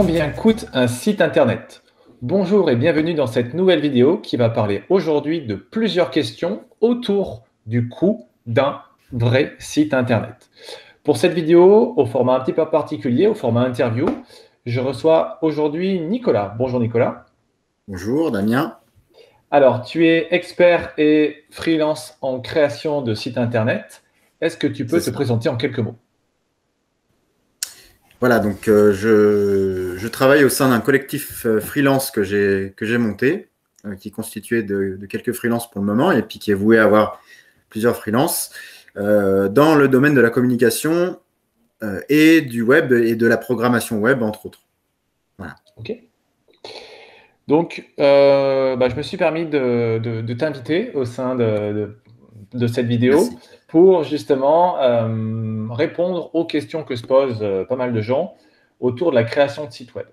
Combien coûte un site internet? Bonjour et bienvenue dans cette nouvelle vidéo qui va parler aujourd'hui de plusieurs questions autour du coût d'un vrai site internet. Pour cette vidéo, au format un petit peu particulier, au format interview, je reçois aujourd'hui Nicolas. Bonjour Nicolas. Bonjour Damien. Alors, tu es expert et freelance en création de sites internet. Est-ce que tu peux C'est te ça. présenter en quelques mots? Voilà, donc je travaille au sein d'un collectif freelance que j'ai monté, qui est constitué de quelques freelances pour le moment et puis qui est voué à avoir plusieurs freelances dans le domaine de la communication et du web et de la programmation web, entre autres. Voilà. Ok. Donc, je me suis permis de t'inviter au sein de cette vidéo Merci. pour justement répondre aux questions que se posent pas mal de gens autour de la création de sites web.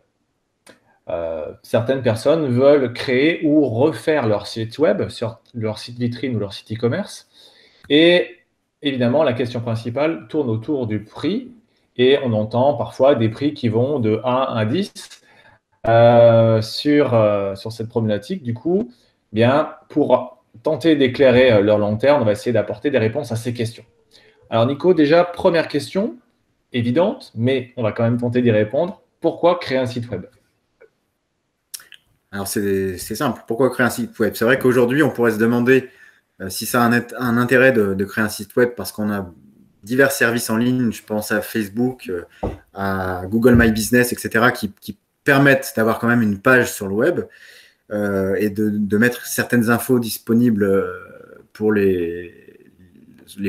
Certaines personnes veulent créer ou refaire leur site web, sur leur site vitrine ou leur site e-commerce. Et évidemment, la question principale tourne autour du prix. Et on entend parfois des prix qui vont de 1 à 10 sur cette problématique. Du coup, bien, pour tenter d'éclairer leur lanterne, on va essayer d'apporter des réponses à ces questions. Alors Nico, déjà, première question, évidente, mais on va quand même tenter d'y répondre. Pourquoi créer un site web? Alors c'est simple. Pourquoi créer un site web? C'est vrai qu'aujourd'hui, on pourrait se demander si ça a un intérêt de créer un site web parce qu'on a divers services en ligne. Je pense à Facebook, à Google My Business, etc., qui permettent d'avoir quand même une page sur le web et de mettre certaines infos disponibles pour les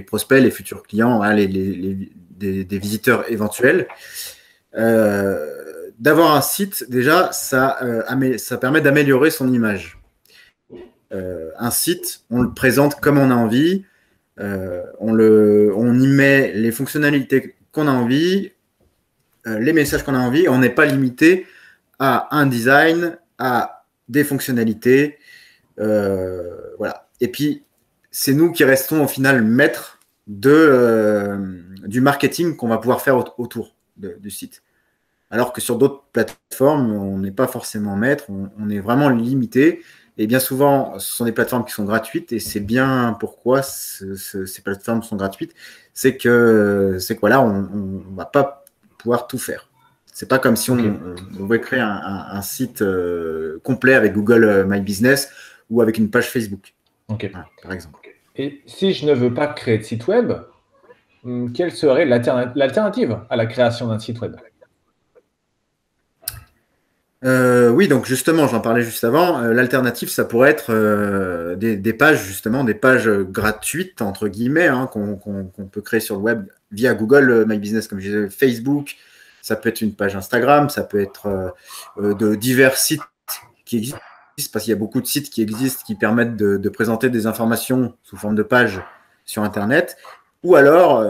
prospects, les futurs clients, hein, des visiteurs éventuels. D'avoir un site, déjà, ça permet d'améliorer son image. Un site, on le présente comme on a envie, on y met les fonctionnalités qu'on a envie, les messages qu'on a envie, on n'est pas limité à un design, à des fonctionnalités. Voilà. Et puis, c'est nous qui restons au final maîtres du marketing qu'on va pouvoir faire autour du site. Alors que sur d'autres plateformes, on n'est pas forcément maître, on est vraiment limité. Et bien souvent, ce sont des plateformes qui sont gratuites, et c'est bien pourquoi ces plateformes sont gratuites. C'est que voilà, on ne va pas pouvoir tout faire. C'est pas comme si Ok. on voulait créer un site complet avec Google My Business ou avec une page Facebook, Ok. voilà, par exemple. Et si je ne veux pas créer de site web, quelle serait l'alternative à la création d'un site web? Oui, donc justement, j'en parlais juste avant. L'alternative, ça pourrait être des pages, justement, des pages gratuites, entre guillemets, hein, qu'on peut créer sur le web via Google My Business, comme je disais, Facebook. Ça peut être une page Instagram, ça peut être de divers sites qui existent, parce qu'il y a beaucoup de sites qui existent qui permettent de présenter des informations sous forme de pages sur Internet. Ou alors,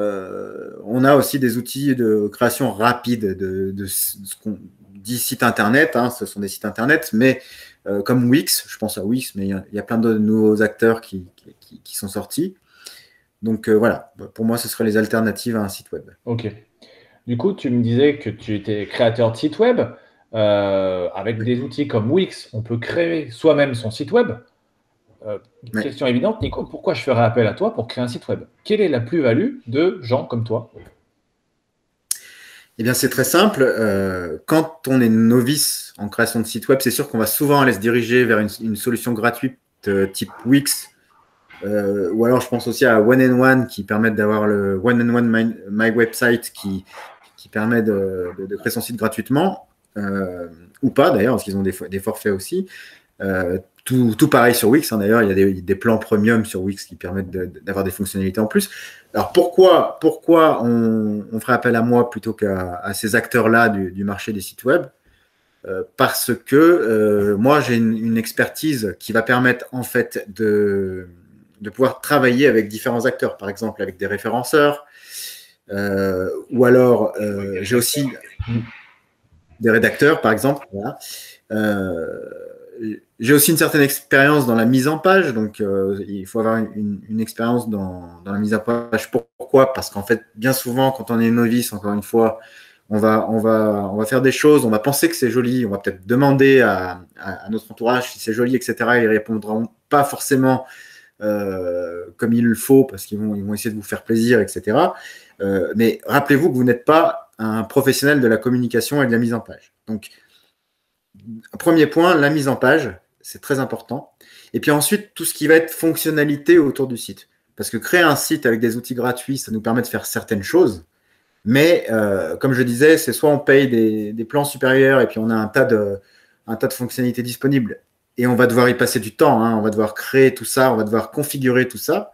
on a aussi des outils de création rapide de ce qu'on dit site internet, hein, ce sont des sites internet, mais comme Wix, je pense à Wix, mais il y a plein de nouveaux acteurs qui sont sortis. Donc voilà, pour moi, ce seraient les alternatives à un site web. Ok. Du coup, tu me disais que tu étais créateur de site web. Avec Oui. des outils comme Wix, on peut créer soi-même son site web. Oui. Question évidente, Nico, pourquoi je ferais appel à toi pour créer un site web? Quelle est la plus-value de gens comme toi? Eh bien, c'est très simple. Quand on est novice en création de site web, c'est sûr qu'on va souvent aller se diriger vers une solution gratuite type Wix. Ou alors, je pense aussi à One and One qui permettent d'avoir le One and One My Website qui permet de créer son site gratuitement, ou pas d'ailleurs, parce qu'ils ont des forfaits aussi. Tout pareil sur Wix, hein, d'ailleurs, il y a des plans premium sur Wix qui permettent d'avoir des fonctionnalités en plus. Alors pourquoi on ferait appel à moi plutôt qu'à ces acteurs-là du marché des sites web? Parce que moi, j'ai une expertise qui va permettre en fait de pouvoir travailler avec différents acteurs, par exemple avec des référenceurs, ou alors j'ai aussi des rédacteurs, par exemple. Voilà. J'ai aussi une certaine expérience dans la mise en page, donc il faut avoir une expérience dans la mise en page. Pourquoi? Parce qu'en fait, bien souvent, quand on est novice, encore une fois, on va faire des choses, on va penser que c'est joli, on va peut-être demander à notre entourage si c'est joli, etc. Ils ne répondront pas forcément comme il le faut parce qu'ils vont essayer de vous faire plaisir, etc. Mais rappelez-vous que vous n'êtes pas un professionnel de la communication et de la mise en page. Donc, premier point, la mise en page, c'est très important. Et puis ensuite, tout ce qui va être fonctionnalité autour du site. Parce que créer un site avec des outils gratuits, ça nous permet de faire certaines choses. Mais comme je disais, c'est soit on paye des plans supérieurs et puis on a un tas de fonctionnalités disponibles et on va devoir y passer du temps. On va devoir créer tout ça, on va devoir configurer tout ça.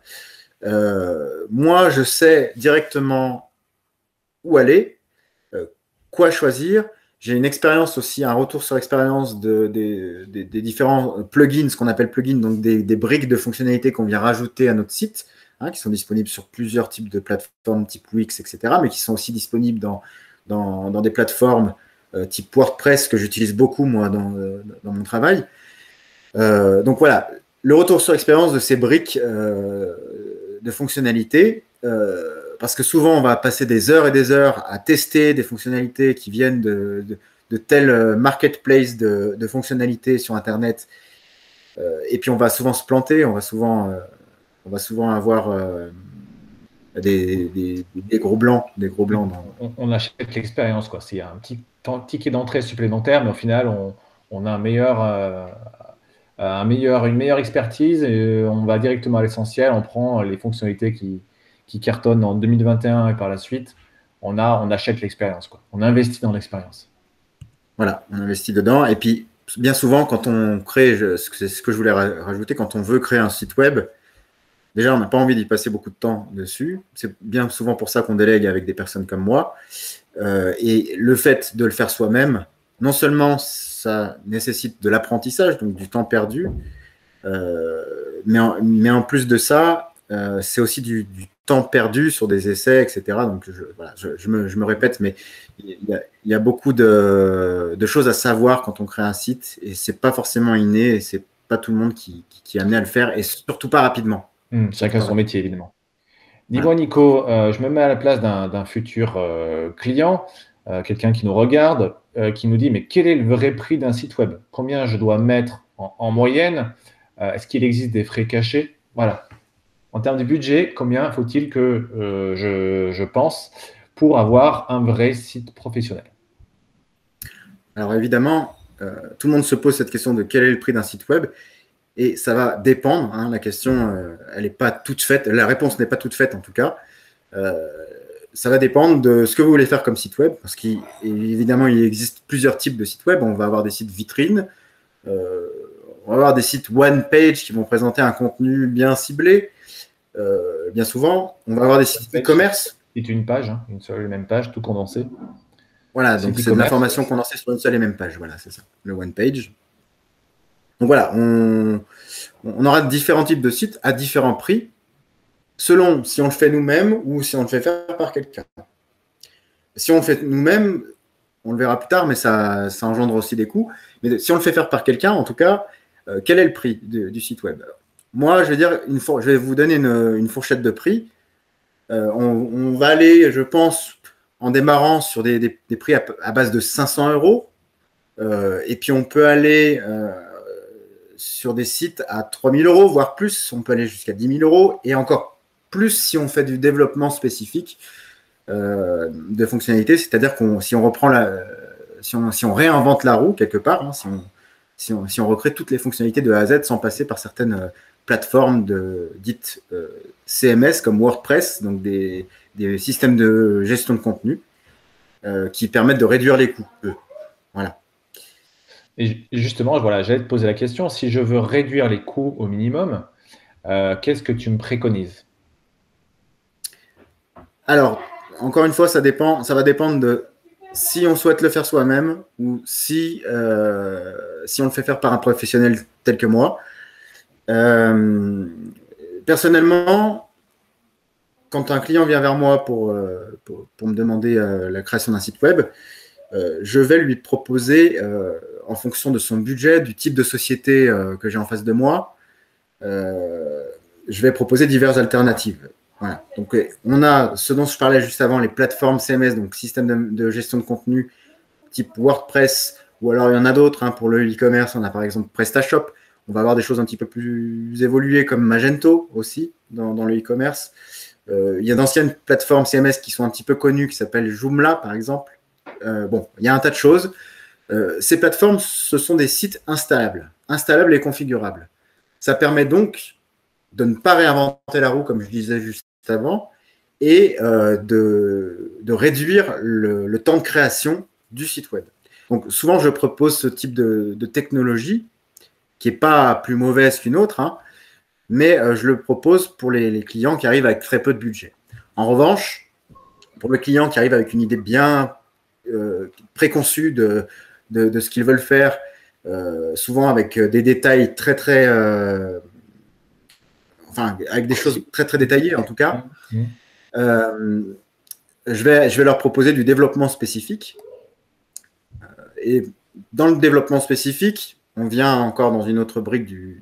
Moi, je sais directement où aller, quoi choisir. J'ai une expérience aussi, un retour sur l'expérience des différents plugins, ce qu'on appelle plugins, donc des briques de fonctionnalités qu'on vient rajouter à notre site, qui sont disponibles sur plusieurs types de plateformes type Wix, etc., mais qui sont aussi disponibles dans des plateformes type WordPress que j'utilise beaucoup, moi, dans mon travail. Donc voilà, le retour sur l'expérience de ces briques de fonctionnalités, parce que souvent, on va passer des heures et des heures à tester des fonctionnalités qui viennent de telle marketplace de fonctionnalités sur Internet. Et puis, on va souvent se planter, on va souvent avoir des gros blancs. On achète l'expérience, quoi. C'est un petit ticket d'entrée supplémentaire, mais au final, on a une meilleure expertise et on va directement à l'essentiel. On prend les fonctionnalités qui cartonnent en 2021 et par la suite. On achète l'expérience, quoi. On investit dans l'expérience. Voilà, on investit dedans. Et puis, bien souvent, quand on crée, c'est ce que je voulais rajouter, quand on veut créer un site web, déjà, on n'a pas envie d'y passer beaucoup de temps dessus. C'est bien souvent pour ça qu'on délègue avec des personnes comme moi. Et le fait de le faire soi-même, non seulement ça nécessite de l'apprentissage, donc du temps perdu, mais en plus de ça, c'est aussi du temps perdu sur des essais, etc. Donc, je me répète, mais il y a beaucoup de choses à savoir quand on crée un site et c'est pas forcément inné et c'est pas tout le monde qui est amené à le faire et surtout pas rapidement. Chacun son métier, évidemment. Dis-moi, Nico, je me mets à la place d'un futur client, quelqu'un qui nous regarde, qui nous dit, mais quel est le vrai prix d'un site web? Combien je dois mettre en moyenne? Est-ce qu'il existe des frais cachés? Voilà. En termes de budget, combien faut-il que je pense pour avoir un vrai site professionnel? Alors évidemment, tout le monde se pose cette question de quel est le prix d'un site web. Et ça va dépendre, la question, elle n'est pas toute faite, la réponse n'est pas toute faite en tout cas. Ça va dépendre de ce que vous voulez faire comme site web, parce qu'évidemment, il existe plusieurs types de sites web. On va avoir des sites vitrines, on va avoir des sites one page qui vont présenter un contenu bien ciblé, bien souvent. On va avoir des sites e-commerce. C'est une page, une seule et même page, tout condensé. Voilà, donc c'est de l'information condensée sur une seule et même page. Voilà, c'est ça, le one page. Donc voilà, on aura différents types de sites à différents prix, selon si on le fait nous-mêmes ou si on le fait faire par quelqu'un. Si on le fait nous-mêmes, on le verra plus tard, mais ça engendre aussi des coûts. Mais si on le fait faire par quelqu'un, en tout cas, quel est le prix du site web? Moi, je vais vous donner une fourchette de prix. On va aller, je pense, en démarrant sur des prix à base de 500 €. Et puis, on peut aller sur des sites à 3 000 €, voire plus. On peut aller jusqu'à 10 000 € et encore plus si on fait du développement spécifique de fonctionnalités. C'est-à-dire si on réinvente la roue quelque part, si on recrée toutes les fonctionnalités de A à Z sans passer par certaines plateformes dites CMS comme WordPress, donc des systèmes de gestion de contenu qui permettent de réduire les coûts. Voilà. Et justement, voilà, j'allais te poser la question, si je veux réduire les coûts au minimum, qu'est-ce que tu me préconises? Alors, encore une fois, ça va dépendre de si on souhaite le faire soi-même ou si on le fait faire par un professionnel tel que moi. Personnellement, quand un client vient vers moi pour me demander la création d'un site web, je vais lui proposer, en fonction de son budget, du type de société que j'ai en face de moi, je vais proposer diverses alternatives. Voilà. Donc, on a ce dont je parlais juste avant, les plateformes CMS, donc système de gestion de contenu type WordPress, ou alors il y en a d'autres. Hein, pour le e-commerce, on a par exemple PrestaShop. On va avoir des choses un petit peu plus évoluées comme Magento aussi dans le e-commerce. Il y a d'anciennes plateformes CMS qui sont un petit peu connues, qui s'appellent Joomla, par exemple. Bon, il y a un tas de choses. Ces plateformes, ce sont des sites installables et configurables. Ça permet donc de ne pas réinventer la roue, comme je disais juste avant, et de réduire le temps de création du site web. Donc, souvent, je propose ce type de technologie qui n'est pas plus mauvaise qu'une autre, hein, mais je le propose pour les clients qui arrivent avec très peu de budget. En revanche, pour le client qui arrive avec une idée bien préconçue de ce qu'ils veulent faire, souvent avec des détails très, enfin, avec des choses très détaillées en tout cas, je vais leur proposer du développement spécifique. Et dans le développement spécifique, on vient encore dans une autre brique de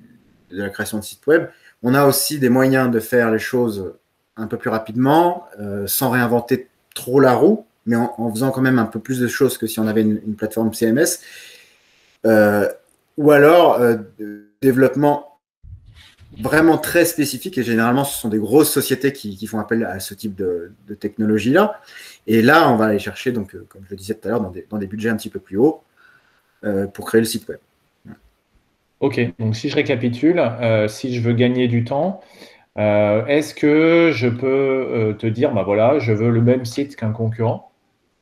la création de site web. On a aussi des moyens de faire les choses un peu plus rapidement, sans réinventer trop la roue, mais en faisant quand même un peu plus de choses que si on avait une plateforme CMS. Ou alors, développement vraiment très spécifique, et généralement, ce sont des grosses sociétés qui font appel à ce type de technologie-là. Et là, on va aller chercher, donc, comme je le disais tout à l'heure, dans des budgets un petit peu plus hauts pour créer le site web. Ok, donc si je récapitule, si je veux gagner du temps, est-ce que je peux te dire, bah voilà, je veux le même site qu'un concurrent,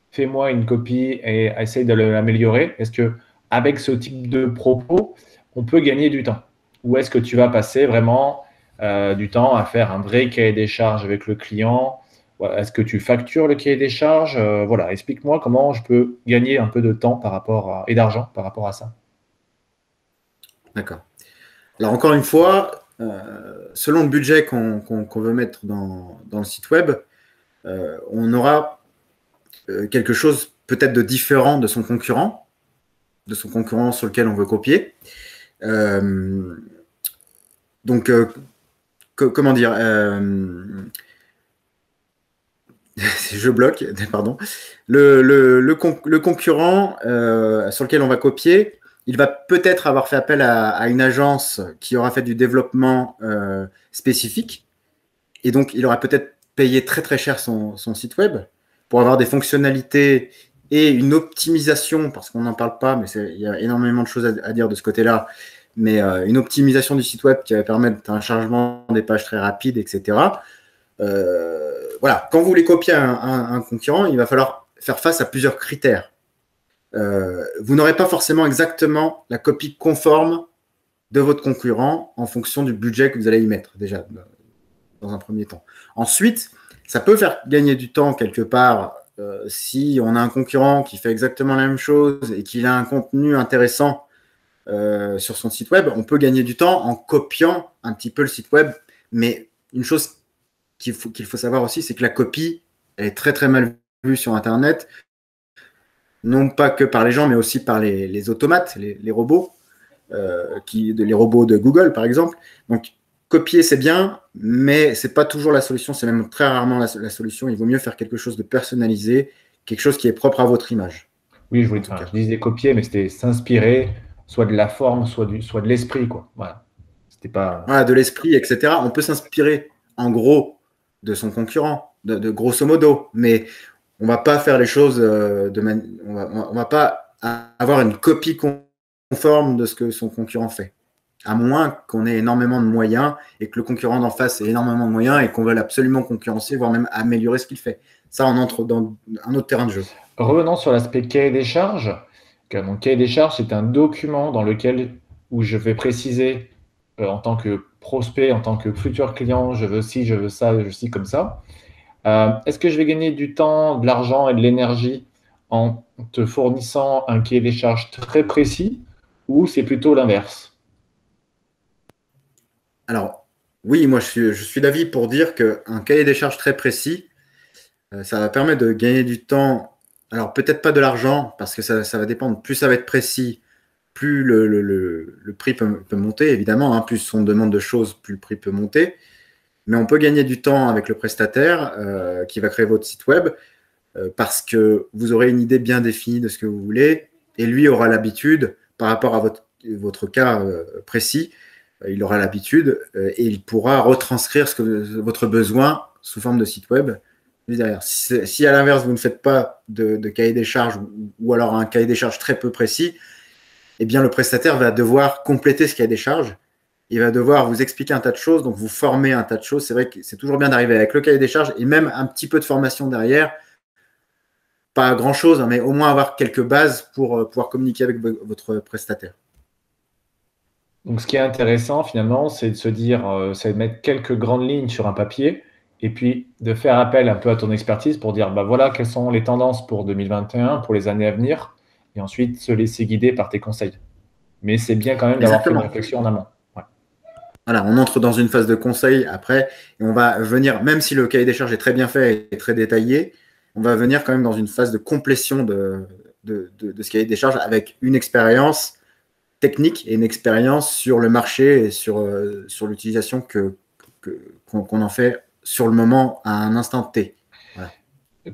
fais-moi une copie et essaye de l'améliorer. Est-ce que avec ce type de propos, on peut gagner du temps? Ou est-ce que tu vas passer vraiment du temps à faire un vrai cahier des charges avec le client? Voilà, est-ce que tu factures le cahier des charges? Voilà, explique-moi comment je peux gagner un peu de temps et d'argent par rapport à ça. D'accord. Alors, encore une fois, selon le budget qu'on veut mettre dans le site web, on aura quelque chose peut-être de différent de son concurrent sur lequel on veut copier. Donc, comment dire je bloque, pardon. Le concurrent sur lequel on va copier, il va peut-être avoir fait appel à une agence qui aura fait du développement spécifique. Et donc, il aura peut-être payé très cher son site web pour avoir des fonctionnalités et une optimisation, parce qu'on n'en parle pas, mais il y a énormément de choses à dire de ce côté-là, mais une optimisation du site web qui va permettre un chargement des pages très rapide, etc. Voilà, quand vous voulez copier un concurrent, il va falloir faire face à plusieurs critères. Vous n'aurez pas forcément exactement la copie conforme de votre concurrent en fonction du budget que vous allez y mettre, déjà, dans un premier temps. Ensuite, ça peut faire gagner du temps quelque part si on a un concurrent qui fait exactement la même chose et qu'il a un contenu intéressant sur son site web. On peut gagner du temps en copiant un petit peu le site web, mais une chose qu'il faut savoir aussi, c'est que la copie est très mal vue sur Internet, non pas que par les gens, mais aussi par les automates, les robots, les robots de Google, par exemple. Donc, copier, c'est bien, mais ce n'est pas toujours la solution, c'est même très rarement la solution. Il vaut mieux faire quelque chose de personnalisé, quelque chose qui est propre à votre image. Oui, je disais copier, mais c'était s'inspirer, soit de la forme, soit de l'esprit, quoi. Voilà. C'était pas. Voilà, de l'esprit, etc. On peut s'inspirer, en gros, de son concurrent, de grosso modo, mais on va pas faire les choses on va pas avoir une copie conforme de ce que son concurrent fait. À moins qu'on ait énormément de moyens et que le concurrent d'en face ait énormément de moyens et qu'on veuille absolument concurrencer, voire même améliorer ce qu'il fait. Ça, on entre dans un autre terrain de jeu. Revenons sur l'aspect cahier des charges. Mon cahier des charges, c'est un document où je vais préciser en tant que prospect, en tant que futur client, je veux ci, je veux ça, je veux ci comme ça. Est-ce que je vais gagner du temps, de l'argent et de l'énergie en te fournissant un cahier des charges très précis ou c'est plutôt l'inverse? Alors, oui, moi, je suis d'avis pour dire qu'un cahier des charges très précis, ça va permettre de gagner du temps. Alors, peut-être pas de l'argent, parce que ça va dépendre. Plus ça va être précis, plus le prix peut monter, évidemment. Hein, plus on demande de choses, plus le prix peut monter. mais on peut gagner du temps avec le prestataire qui va créer votre site web parce que vous aurez une idée bien définie de ce que vous voulez et lui aura l'habitude, par rapport à votre cas précis, il aura l'habitude et il pourra retranscrire votre besoin sous forme de site web derrière. Si à l'inverse, vous ne faites pas de cahier des charges ou alors un cahier des charges très peu précis, eh bien, le prestataire va devoir compléter ce cahier des charges. Il va devoir vous expliquer un tas de choses, donc vous former un tas de choses. C'est vrai que c'est toujours bien d'arriver avec le cahier des charges et même un petit peu de formation derrière. Pas grand-chose, hein, mais au moins avoir quelques bases pour pouvoir communiquer avec votre prestataire. Donc, ce qui est intéressant, finalement, c'est de se dire, c'est de mettre quelques grandes lignes sur un papier et puis de faire appel un peu à ton expertise pour dire, bah voilà, quelles sont les tendances pour 2021, pour les années à venir, et ensuite se laisser guider par tes conseils. Mais c'est bien quand même d'avoir fait une réflexion en amont. Ouais. Voilà, on entre dans une phase de conseil après et on va venir, même si le cahier des charges est très bien fait et très détaillé, on va venir quand même dans une phase de complétion de ce cahier des charges avec une expérience technique et une expérience sur le marché et sur l'utilisation qu'on en fait sur le moment à un instant T. Voilà.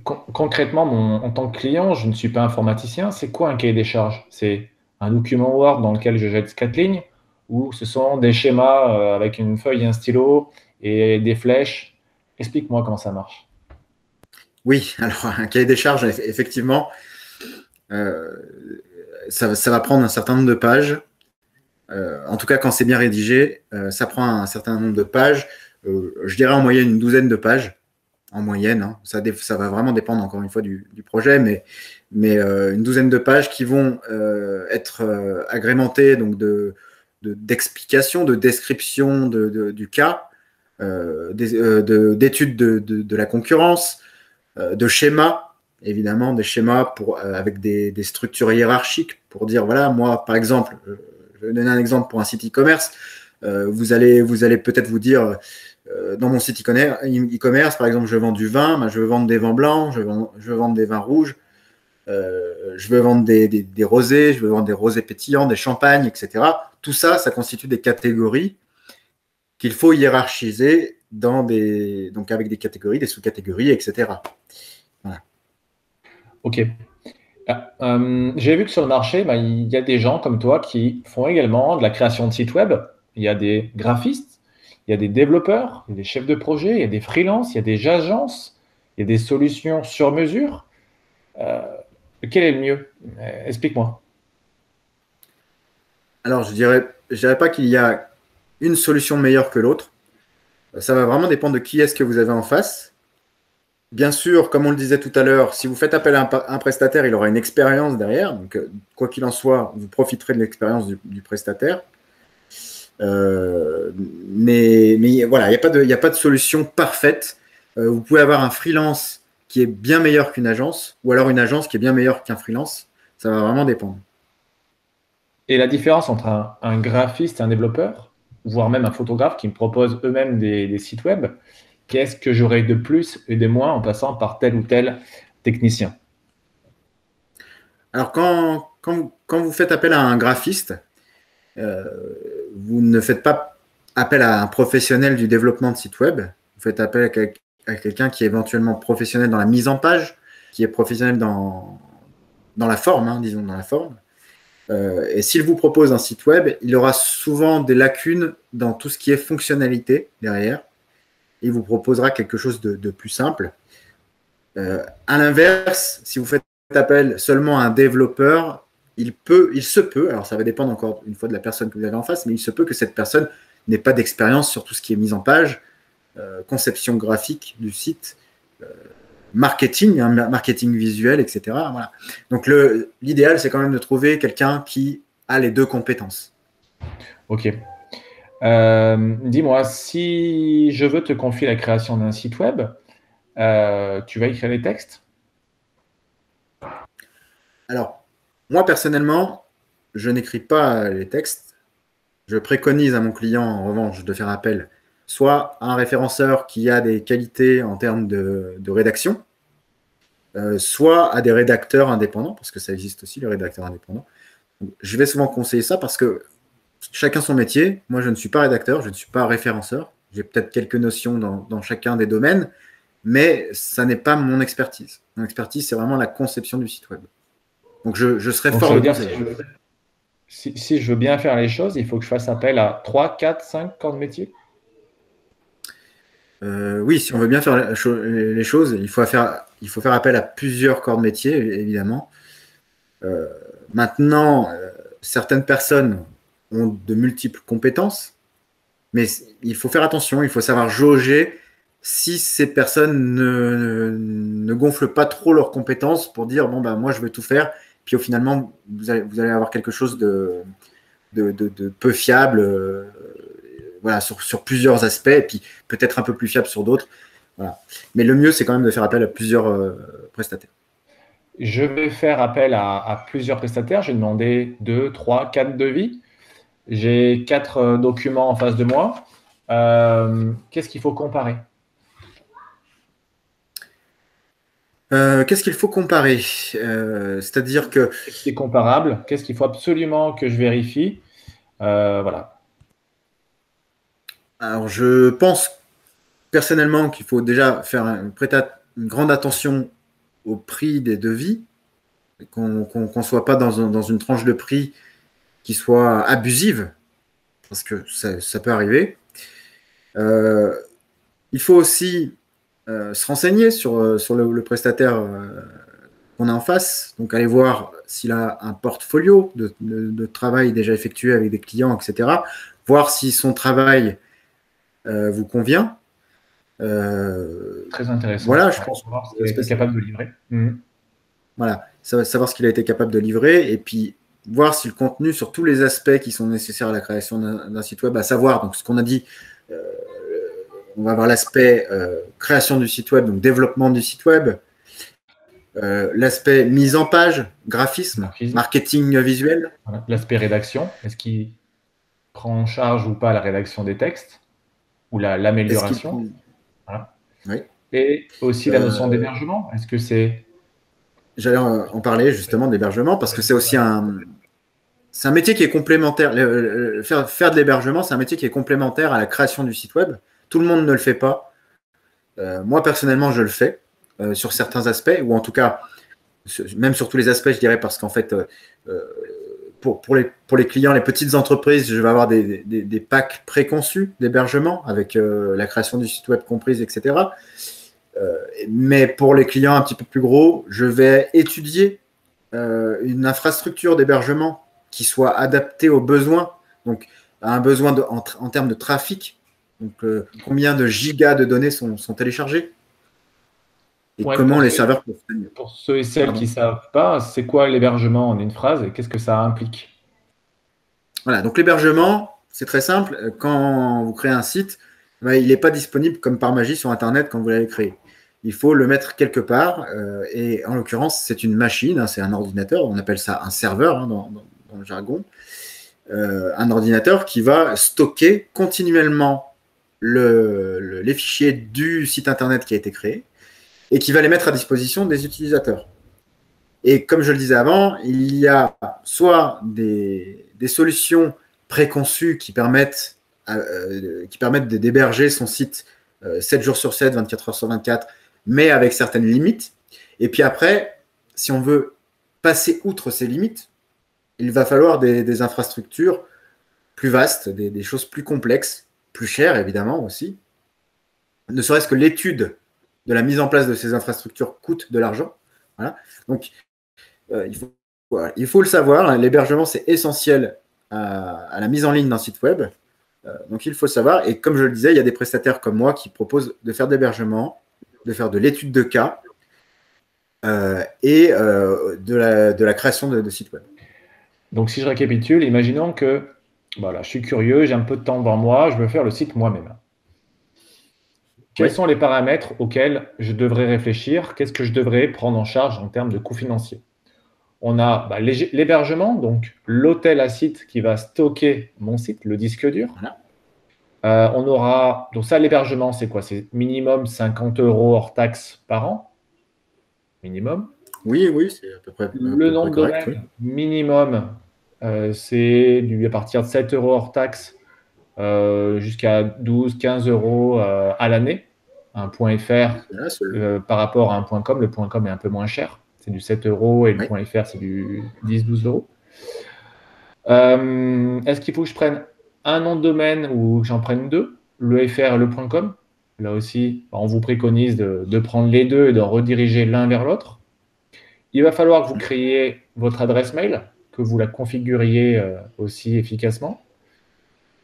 Concrètement, en tant que client, je ne suis pas informaticien. C'est quoi un cahier des charges? C'est un document Word dans lequel je jette 4 lignes ou ce sont des schémas avec une feuille et un stylo et des flèches? Explique-moi comment ça marche. Oui, alors un cahier des charges, effectivement, ça va prendre un certain nombre de pages. En tout cas, quand c'est bien rédigé, ça prend un certain nombre de pages. Je dirais en moyenne une douzaine de pages. En moyenne, hein. Ça va vraiment dépendre encore une fois du projet, mais une douzaine de pages qui vont être agrémentées donc d'explications, de descriptions du cas, d'études de la concurrence, de schémas, évidemment, des schémas avec des structures hiérarchiques pour dire, voilà, moi, par exemple, je vais donner un exemple pour un site e-commerce, vous allez peut-être vous dire, dans mon site e-commerce, par exemple, je vends du vin, ben, je veux vendre des vins blancs, je veux vendre des vins rouges, je veux vendre des rosés, je veux vendre des rosés pétillants, des champagnes, etc. Tout ça, ça constitue des catégories qu'il faut hiérarchiser donc avec des catégories, des sous-catégories, etc. Voilà. Ok. J'ai vu que sur le marché, bah, il y a des gens comme toi qui font également de la création de sites web. Il y a des graphistes, il y a des développeurs, il y a des chefs de projet, il y a des freelances, il y a des agences, il y a des solutions sur mesure. Quel est le mieux? Explique-moi. Alors, je dirais pas qu'il y a une solution meilleure que l'autre. Ça va vraiment dépendre de qui est-ce que vous avez en face. Bien sûr, comme on le disait tout à l'heure, si vous faites appel à un prestataire, il aura une expérience derrière. Donc, quoi qu'il en soit, vous profiterez de l'expérience du prestataire. Mais voilà, il n'y a pas de solution parfaite. Vous pouvez avoir un freelance qui est bien meilleur qu'une agence, ou alors une agence qui est bien meilleure qu'un freelance. Ça va vraiment dépendre. Et la différence entre un graphiste et un développeur, voire même un photographe qui me propose eux-mêmes des sites web, qu'est-ce que j'aurai de plus et de moins en passant par tel ou tel technicien? Alors, quand vous faites appel à un graphiste, vous ne faites pas appel à un professionnel du développement de site web. Vous faites appel à quelqu'un qui est éventuellement professionnel dans la mise en page, qui est professionnel dans la forme, hein, disons dans la forme. Et s'il vous propose un site web, il aura souvent des lacunes dans tout ce qui est fonctionnalité derrière. Il vous proposera quelque chose de plus simple. À l'inverse, si vous faites appel seulement à un développeur, il se peut, alors ça va dépendre encore une fois de la personne que vous avez en face, mais il se peut que cette personne n'ait pas d'expérience sur tout ce qui est mise en page, conception graphique du site, marketing, hein, marketing visuel, etc. Voilà. Donc l'idéal, c'est quand même de trouver quelqu'un qui a les deux compétences. Ok. Dis-moi, si je veux te confier la création d'un site web, tu vas écrire les textes? Alors, moi personnellement, je n'écris pas les textes. Je préconise à mon client, en revanche, de faire appel soit à un référenceur qui a des qualités en termes de rédaction, soit à des rédacteurs indépendants, parce que ça existe aussi, les rédacteurs indépendants. Donc, je vais souvent conseiller ça parce que chacun son métier. Moi, je ne suis pas rédacteur, je ne suis pas référenceur. J'ai peut-être quelques notions dans chacun des domaines, mais ça n'est pas mon expertise. Mon expertise, c'est vraiment la conception du site web. Donc, je serais Donc, fort ça de veut dire conseil. si je veux bien faire les choses, il faut que je fasse appel à 3, 4, 5 corps de métier? Oui, si on veut bien faire les choses, il faut faire appel à plusieurs corps de métier, évidemment. Maintenant, certaines personnes ont de multiples compétences, mais il faut faire attention, il faut savoir jauger si ces personnes ne gonflent pas trop leurs compétences pour dire, bon, ben, moi, je veux tout faire, puis au finalement, vous allez avoir quelque chose de peu fiable, voilà, sur plusieurs aspects, et puis peut-être un peu plus fiable sur d'autres. Voilà. Mais le mieux, c'est quand même de faire appel à plusieurs prestataires. Je vais faire appel à plusieurs prestataires. J'ai demandé 2, 3, 4 devis. J'ai 4 documents en face de moi. Qu'est-ce qu'il faut comparer? Qu'est-ce qu'il faut comparer? C'est-à-dire que Qu'est-ce qui est comparable? Qu'est-ce qu'il faut absolument que je vérifie? Voilà. alors, je pense personnellement qu'il faut déjà prêter une grande attention au prix des devis, qu'on ne soit pas dans une tranche de prix qui soit abusive, parce que ça peut arriver. Il faut aussi se renseigner sur le prestataire qu'on a en face, donc aller voir s'il a un portfolio de travail déjà effectué avec des clients, etc. Voir si son travail vous convient. Très intéressant. Voilà, je Ouais, pense. pour voir ce qu'il a été capable de livrer. Mhm. Voilà, savoir ce qu'il a été capable de livrer et puis voir si le contenu sur tous les aspects qui sont nécessaires à la création d'un site web, à savoir, donc ce qu'on a dit, on va avoir l'aspect création du site web, donc développement du site web, l'aspect mise en page, graphisme, marketing visuel. Voilà. L'aspect rédaction, est-ce qu'il prend en charge ou pas la rédaction des textes ou Est-ce qu'il l'amélioration? prend... Voilà. Oui. Et aussi la notion d'hébergement. Est-ce que c'est… J'allais en parler justement d'hébergement parce que c'est un métier qui est complémentaire. Faire de l'hébergement, c'est un métier qui est complémentaire à la création du site web. Tout le monde ne le fait pas. Moi, personnellement, je le fais sur certains aspects, ou en tout cas, même sur tous les aspects, je dirais, parce qu'en fait, pour les clients, les petites entreprises, je vais avoir des packs préconçus d'hébergement avec la création du site web comprise, etc. Mais pour les clients un petit peu plus gros, je vais étudier une infrastructure d'hébergement qui soit adaptée aux besoins, donc à un besoin en termes de trafic. Donc, combien de gigas de données sont téléchargés et Ouais, comment les serveurs peuvent tenir. pour ceux et celles Pardon. qui ne savent pas, c'est quoi l'hébergement en une phrase et qu'est-ce que ça implique? Voilà, donc l'hébergement, c'est très simple. Quand vous créez un site, ben, il n'est pas disponible comme par magie sur Internet quand vous l'avez créé. Il faut le mettre quelque part. Et en l'occurrence, c'est une machine, hein, c'est un ordinateur. On appelle ça un serveur hein, dans le jargon. Un ordinateur qui va stocker continuellement les fichiers du site Internet qui a été créé et qui va les mettre à disposition des utilisateurs. Et comme je le disais avant, il y a soit des solutions préconçues qui permettent d'héberger son site 7 jours sur 7, 24 heures sur 24, mais avec certaines limites. Et puis après, si on veut passer outre ces limites, il va falloir des infrastructures plus vastes, des choses plus complexes, plus chères évidemment aussi. Ne serait-ce que l'étude de la mise en place de ces infrastructures coûte de l'argent. Voilà. Donc, il faut le savoir, l'hébergement, c'est essentiel à la mise en ligne d'un site web. Donc, il faut le savoir. Et comme je le disais, il y a des prestataires comme moi qui proposent de faire de l'hébergement, de faire de l'étude de cas et de la création de sites web. Donc, si je récapitule, imaginons que voilà, je suis curieux, j'ai un peu de temps devant moi, je veux faire le site moi-même. Quels Oui. sont les paramètres auxquels je devrais réfléchir? Qu'est-ce que je devrais prendre en charge en termes de coûts financiers? On a l'hébergement, donc l'hôtel à site qui va stocker mon site, le disque dur. Voilà. On aura, donc ça, l'hébergement, c'est quoi? C'est minimum 50 € hors taxes par an, minimum. Oui, c'est à peu près Le nom de correct. Oui. domaine minimum, c'est à partir de 7 € hors taxes jusqu'à 12, 15 euros à l'année. Un point .fr par rapport à un point .com. Le point .com est un peu moins cher. C'est du 7 euros et le point .fr, c'est du 10, 12 euros. Est-ce qu'il faut que je prenne un nom de domaine ou que j'en prenne deux, le .fr et le point .com? Là aussi, on vous préconise de prendre les deux et de rediriger l'un vers l'autre. Il va falloir que vous créiez votre adresse mail, que vous la configuriez aussi efficacement,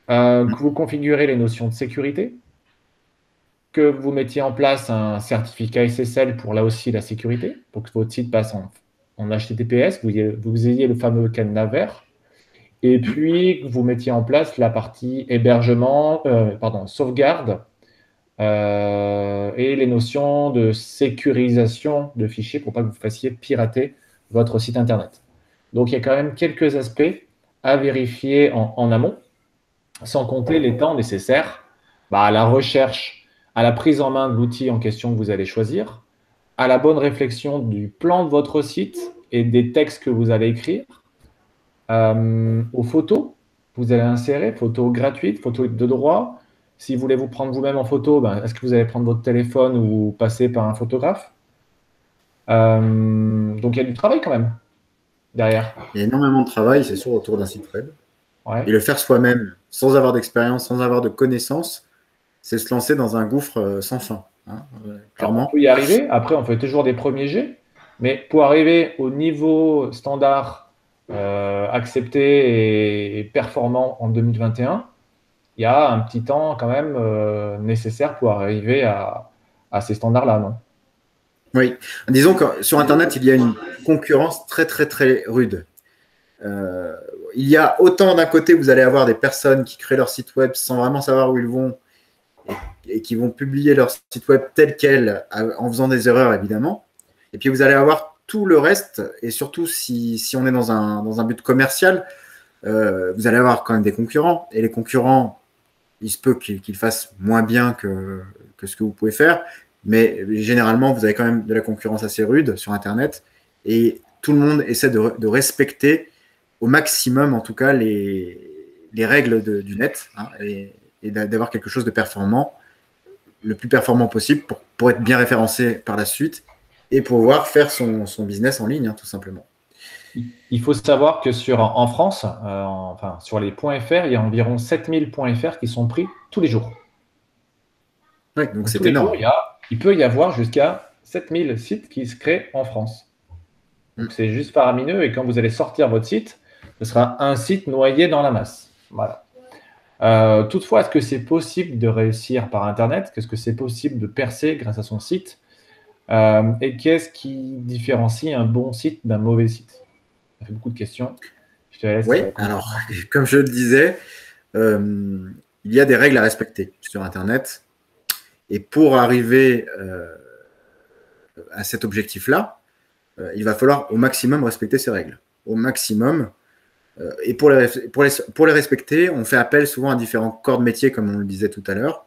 que vous configurez les notions de sécurité, que vous mettiez en place un certificat SSL pour là aussi la sécurité, pour que votre site passe en HTTPS, vous ayez le fameux cadenas vert, et puis que vous mettiez en place la partie hébergement, sauvegarde, et les notions de sécurisation de fichiers pour pas que vous fassiez pirater votre site internet. Donc il y a quand même quelques aspects à vérifier en amont, sans compter les temps nécessaires à la recherche, à la prise en main de l'outil en question que vous allez choisir, à la bonne réflexion du plan de votre site et des textes que vous allez écrire, aux photos que vous allez insérer, photos gratuites, photos de droit. Si vous voulez vous prendre vous-même en photo, est-ce que vous allez prendre votre téléphone ou passer par un photographe? Donc il y a du travail quand même derrière. Il y a énormément de travail, c'est sûr, autour d'un site web. Ouais. Et le faire soi-même, sans avoir d'expérience, sans avoir de connaissances, c'est se lancer dans un gouffre sans fin. Clairement. Alors, on peut y arriver. Après, on fait toujours des premiers jets. Mais pour arriver au niveau standard accepté et performant en 2021, il y a un petit temps quand même nécessaire pour arriver à ces standards-là, non? Oui. Disons que sur Internet, il y a une concurrence très, très, très rude. Il y a autant d'un côté, vous allez avoir des personnes qui créent leur site web sans vraiment savoir où ils vont et qui vont publier leur site web tel quel en faisant des erreurs, évidemment. Et puis, vous allez avoir tout le reste. Et surtout, si on est dans un but commercial, vous allez avoir quand même des concurrents. Et les concurrents, il se peut qu'ils fassent moins bien que ce que vous pouvez faire. Mais généralement, vous avez quand même de la concurrence assez rude sur Internet. Et tout le monde essaie de respecter au maximum, en tout cas, les règles du net et d'avoir quelque chose de performant, le plus performant possible pour être bien référencé par la suite et pouvoir faire son business en ligne, tout simplement. Il faut savoir que en France, sur les .fr, il y a environ 7000 .fr qui sont pris tous les jours. Oui, donc c'est énorme. Il peut y avoir jusqu'à 7000 sites qui se créent en France. Donc c'est juste faramineux et quand vous allez sortir votre site, ce sera un site noyé dans la masse. Voilà. Toutefois, est-ce que c'est possible de réussir par Internet? Est-ce que c'est possible de percer grâce à son site? Et qu'est-ce qui différencie un bon site d'un mauvais site? Ça fait beaucoup de questions. Je te laisse. Oui, alors, comme je le disais, il y a des règles à respecter sur Internet. Et pour arriver à cet objectif-là, il va falloir au maximum respecter ces règles. Au maximum. Et pour les respecter, on fait appel souvent à différents corps de métier, comme on le disait tout à l'heure.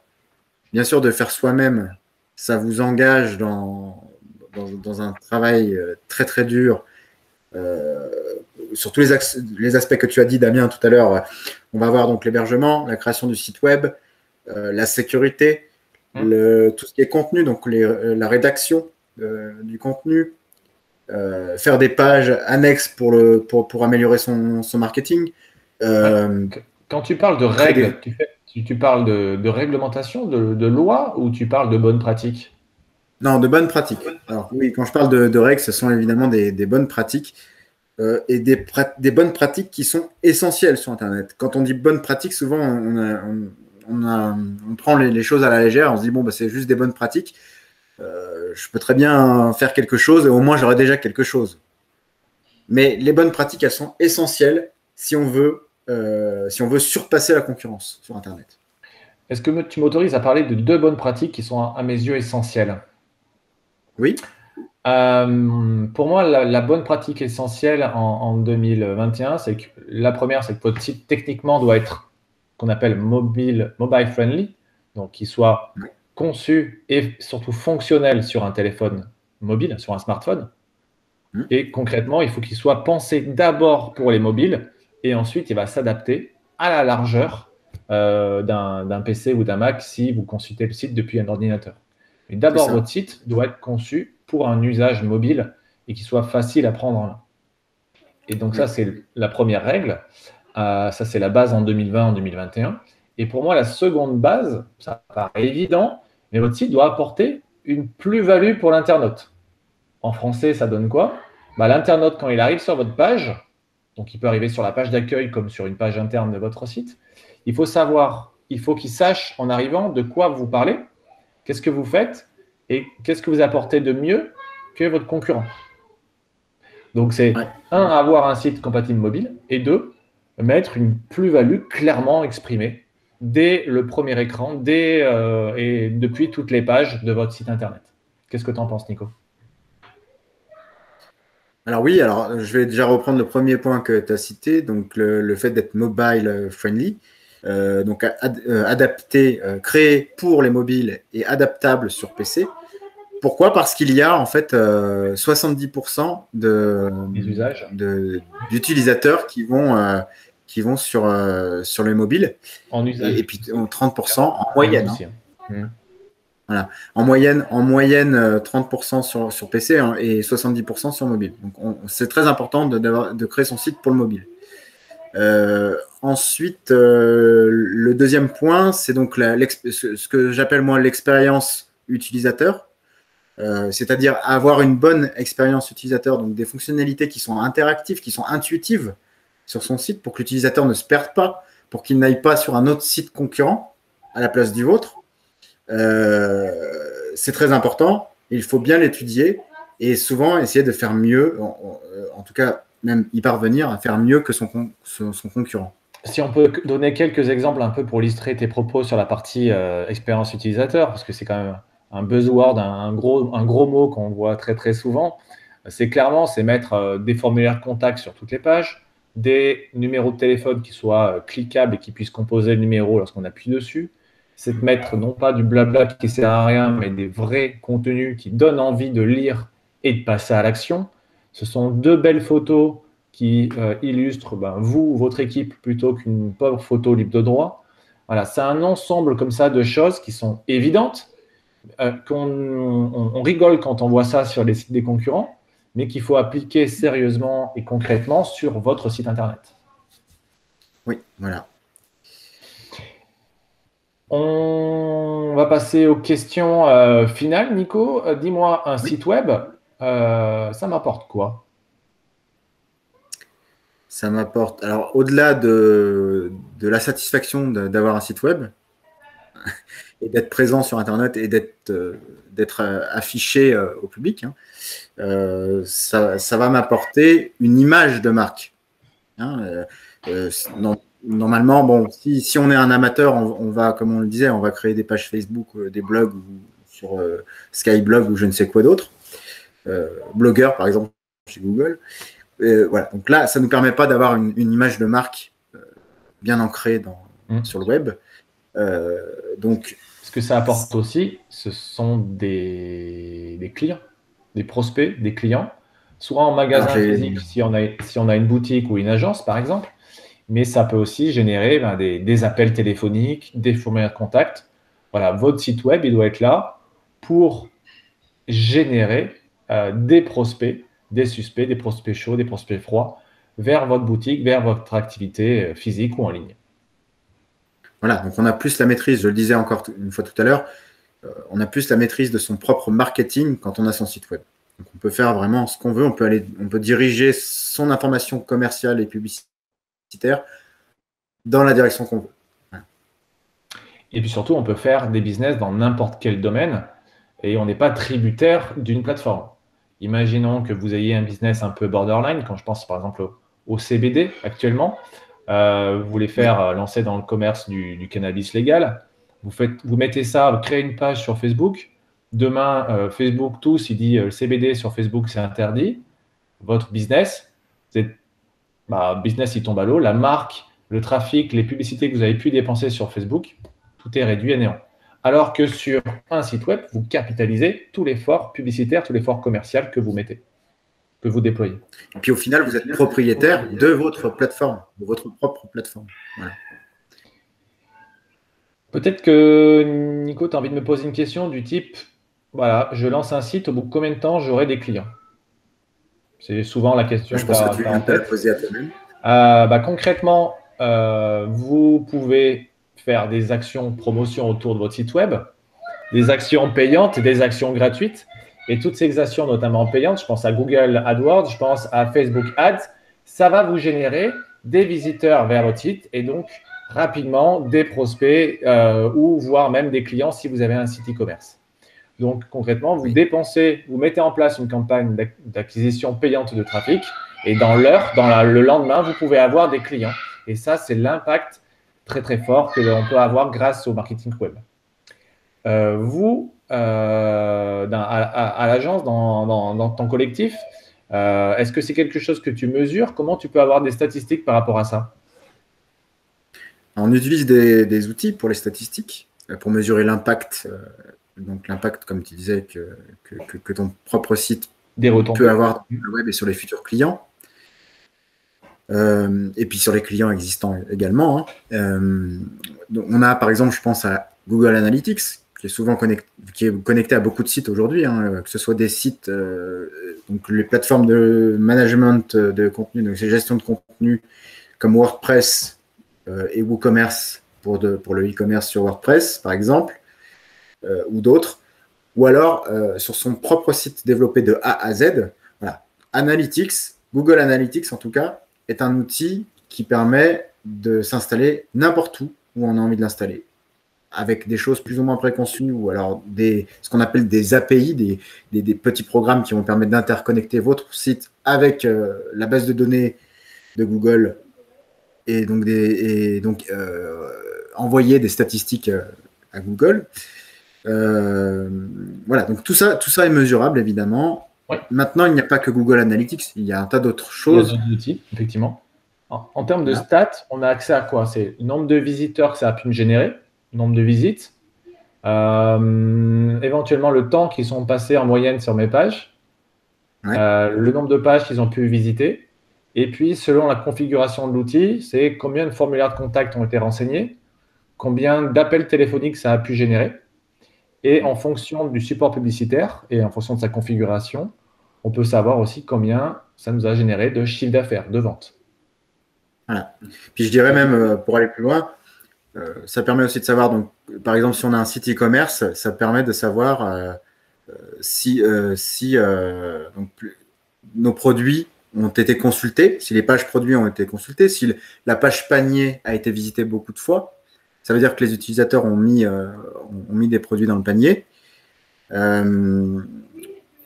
Bien sûr, de faire soi-même, ça vous engage dans un travail très, très dur. Sur tous les aspects que tu as dit, Damien, tout à l'heure, on va avoir donc l'hébergement, la création du site web, la sécurité, tout ce qui est contenu, donc la rédaction du contenu, faire des pages annexes pour améliorer son marketing. Quand tu parles de règles, tu parles de réglementation, de loi, ou tu parles de bonnes pratiques? Non, de bonnes pratiques. Alors oui, quand je parle de règles, ce sont évidemment des bonnes pratiques et des bonnes pratiques qui sont essentielles sur Internet. Quand on dit bonnes pratiques, souvent on prend les choses à la légère, on se dit bon, c'est juste des bonnes pratiques. Je peux très bien faire quelque chose et au moins j'aurai déjà quelque chose. Mais les bonnes pratiques, elles sont essentielles si on veut surpasser la concurrence sur Internet. Est-ce que tu m'autorises à parler de deux bonnes pratiques qui sont à mes yeux essentielles? Oui. Pour moi, la bonne pratique essentielle en 2021, c'est que la première, c'est que votre site techniquement doit être qu'on appelle mobile friendly, donc qu'il soit conçu et surtout fonctionnel sur un téléphone mobile, sur un smartphone. Et concrètement, il faut qu'il soit pensé d'abord pour les mobiles et ensuite il va s'adapter à la largeur d'un PC ou d'un Mac si vous consultez le site depuis un ordinateur. Mais d'abord, votre site doit être conçu pour un usage mobile et qu'il soit facile à prendre en main. Et donc ça, c'est la première règle. Ça, c'est la base en 2020, en 2021. Et pour moi, la seconde base, ça paraît évident, mais votre site doit apporter une plus-value pour l'internaute. En français, ça donne quoi? L'internaute, quand il arrive sur votre page, donc il peut arriver sur la page d'accueil comme sur une page interne de votre site, il faut qu'il sache en arrivant de quoi vous parlez, qu'est-ce que vous faites et qu'est-ce que vous apportez de mieux que votre concurrent. Donc, c'est avoir un site compatible mobile et deux, mettre une plus-value clairement exprimée dès le premier écran et depuis toutes les pages de votre site Internet. Qu'est-ce que tu en penses, Nico? Alors oui, je vais déjà reprendre le premier point que tu as cité, donc le fait d'être mobile friendly, donc adapté, créé pour les mobiles et adaptable sur PC. Pourquoi? Parce qu'il y a en fait 70% d'utilisateurs qui vont sur les mobiles en usage. Et puis 30% en moyenne. Voilà. En moyenne 30% sur PC et 70% sur mobile. Donc, c'est très important de créer son site pour le mobile. Ensuite, le deuxième point, c'est donc ce que j'appelle moi l'expérience utilisateur. C'est-à-dire avoir une bonne expérience utilisateur, donc des fonctionnalités qui sont interactives, qui sont intuitives sur son site pour que l'utilisateur ne se perde pas, pour qu'il n'aille pas sur un autre site concurrent à la place du vôtre. C'est très important, il faut bien l'étudier et souvent essayer de faire mieux, en tout cas même y parvenir à faire mieux que son concurrent. Si on peut donner quelques exemples un peu pour illustrer tes propos sur la partie expérience utilisateur, parce que c'est quand même un buzzword, un gros mot qu'on voit très très souvent, c'est mettre des formulaires contact sur toutes les pages, des numéros de téléphone qui soient cliquables et qui puissent composer le numéro lorsqu'on appuie dessus. C'est de mettre non pas du blabla qui ne sert à rien, mais des vrais contenus qui donnent envie de lire et de passer à l'action. Ce sont deux belles photos qui illustrent vous, votre équipe, plutôt qu'une pauvre photo libre de droit. Voilà, c'est un ensemble comme ça de choses qui sont évidentes, on rigole quand on voit ça sur les sites des concurrents, mais qu'il faut appliquer sérieusement et concrètement sur votre site Internet. Oui, voilà. On va passer aux questions finales. Nico, dis-moi, un site web, ça m'apporte quoi? Ça m'apporte, alors au-delà de la satisfaction d'avoir un site web et d'être présent sur Internet et d'être affiché au public, ça va m'apporter une image de marque. Normalement, bon, si on est un amateur, on va, comme on le disait, on va créer des pages Facebook, des blogs sur Skyblog ou je ne sais quoi d'autre. Blogueur, par exemple, chez Google. Voilà. Donc là, ça ne nous permet pas d'avoir une image de marque bien ancrée sur le web. Donc, ce que ça apporte aussi, ce sont des clients, des prospects, des clients, soit en magasin physique, si on a une boutique ou une agence, par exemple, mais ça peut aussi générer des appels téléphoniques, des formulaires de contact. Voilà, votre site web, il doit être là pour générer des prospects, des suspects, des prospects chauds, des prospects froids vers votre boutique, vers votre activité physique ou en ligne. Voilà, donc on a plus la maîtrise, je le disais encore une fois tout à l'heure, on a plus la maîtrise de son propre marketing quand on a son site web. Donc on peut faire vraiment ce qu'on veut, on peut diriger son information commerciale et publicitaire dans la direction qu'on veut. Voilà. Et puis surtout, on peut faire des business dans n'importe quel domaine et on n'est pas tributaire d'une plateforme. Imaginons que vous ayez un business un peu borderline, quand je pense par exemple au CBD actuellement, vous voulez faire lancer dans le commerce du cannabis légal, vous mettez ça, vous créez une page sur Facebook, demain Facebook tous, il dit le CBD sur Facebook c'est interdit, votre business, business il tombe à l'eau, la marque, le trafic, les publicités que vous avez pu dépenser sur Facebook, tout est réduit à néant. Alors que sur un site web, vous capitalisez tout l'effort publicitaire, tout l'effort commercial que vous mettez, que vous déployez. Et puis au final, vous êtes propriétaire de votre plateforme, de votre propre plateforme. Voilà. Peut-être que, Nico, tu as envie de me poser une question du type, voilà, je lance un site, au bout de combien de temps j'aurai des clients? C'est souvent la question Je que tu pense que as, tu viens en de te la tête. poser à toi-même. Concrètement, vous pouvez faire des actions promotion autour de votre site web, des actions payantes et des actions gratuites. Et toutes ces actions, notamment payantes, je pense à Google AdWords, je pense à Facebook Ads, ça va vous générer des visiteurs vers votre site et donc rapidement des prospects ou voire même des clients si vous avez un site e-commerce. Donc concrètement, vous Oui. dépensez, vous mettez en place une campagne d'acquisition payante de trafic et dans l'heure, le lendemain, vous pouvez avoir des clients. Et ça, c'est l'impact très très fort que l'on peut avoir grâce au marketing web. À l'agence, dans ton collectif, est-ce que c'est quelque chose que tu mesures? Comment tu peux avoir des statistiques par rapport à ça? On utilise des outils pour les statistiques, pour mesurer l'impact. Donc l'impact, comme tu disais, que ton propre site Des peut retombées. avoir sur le web et sur les futurs clients. Et puis sur les clients existants également. On a par exemple, je pense à Google Analytics, qui est souvent connecté à beaucoup de sites aujourd'hui, que ce soit des sites, donc les plateformes de management de contenu, donc c'est gestion de contenu comme WordPress et WooCommerce pour le e-commerce sur WordPress, par exemple, ou d'autres, ou alors sur son propre site développé de A à Z. Voilà. Analytics, Google Analytics en tout cas, est un outil qui permet de s'installer n'importe où on a envie de l'installer, avec des choses plus ou moins préconçues, ou alors ce qu'on appelle des API, des petits programmes qui vont permettre d'interconnecter votre site avec la base de données de Google et donc envoyer des statistiques à Google. Voilà, donc tout ça est mesurable, évidemment. Oui, Maintenant, il n'y a pas que Google Analytics, il y a un tas d'autres il y a choses. d'autres outils, effectivement. En termes de Voilà. stats, on a accès à quoi? C'est le nombre de visiteurs que ça a pu me générer, le nombre de visites, éventuellement le temps qu'ils sont passés en moyenne sur mes pages, Ouais. le nombre de pages qu'ils ont pu visiter, et puis selon la configuration de l'outil, c'est combien de formulaires de contact ont été renseignés, combien d'appels téléphoniques ça a pu générer, et en fonction du support publicitaire et en fonction de sa configuration, on peut savoir aussi combien ça nous a généré de chiffre d'affaires, de vente. Voilà. Puis je dirais même, pour aller plus loin, ça permet aussi de savoir, donc, par exemple, si on a un site e-commerce, ça permet de savoir si donc, nos produits ont été consultés, si les pages produits ont été consultées, si la page panier a été visitée beaucoup de fois. Ça veut dire que les utilisateurs ont mis des produits dans le panier.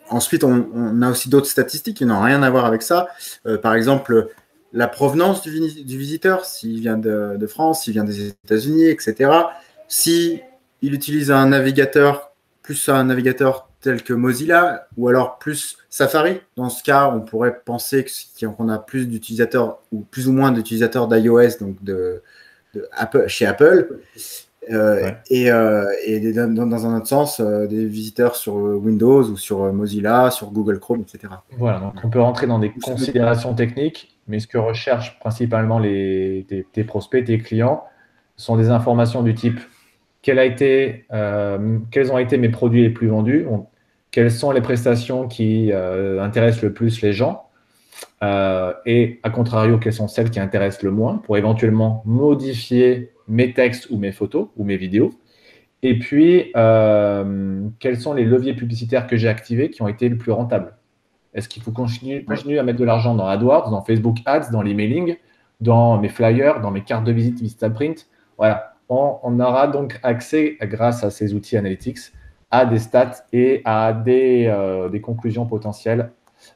Ensuite, on a aussi d'autres statistiques qui n'ont rien à voir avec ça. Par exemple, la provenance du visiteur, s'il vient de France, s'il vient des États-Unis, etc. Si il utilise un navigateur, plus un navigateur tel que Mozilla, ou alors plus Safari. Dans ce cas, on pourrait penser qu'on a plus d'utilisateurs, ou plus ou moins d'utilisateurs d'iOS, donc chez Apple. Ouais. Et dans un autre sens, des visiteurs sur Windows ou sur Mozilla, sur Google Chrome, etc. Voilà, donc on peut rentrer dans des considérations techniques, mais ce que recherchent principalement tes prospects, tes clients, sont des informations du type quels ont été mes produits les plus vendus, quelles sont les prestations qui intéressent le plus les gens, et à contrario, quelles sont celles qui intéressent le moins, pour éventuellement modifier mes textes ou mes photos ou mes vidéos. Et puis, quels sont les leviers publicitaires que j'ai activés qui ont été les plus rentables? Est-ce qu'il faut continuer à mettre de l'argent dans AdWords, dans Facebook Ads, dans l'emailing, dans mes flyers, dans mes cartes de visite Vistaprint? Voilà. On aura donc accès, grâce à ces outils analytics, à des stats et à des conclusions potentielles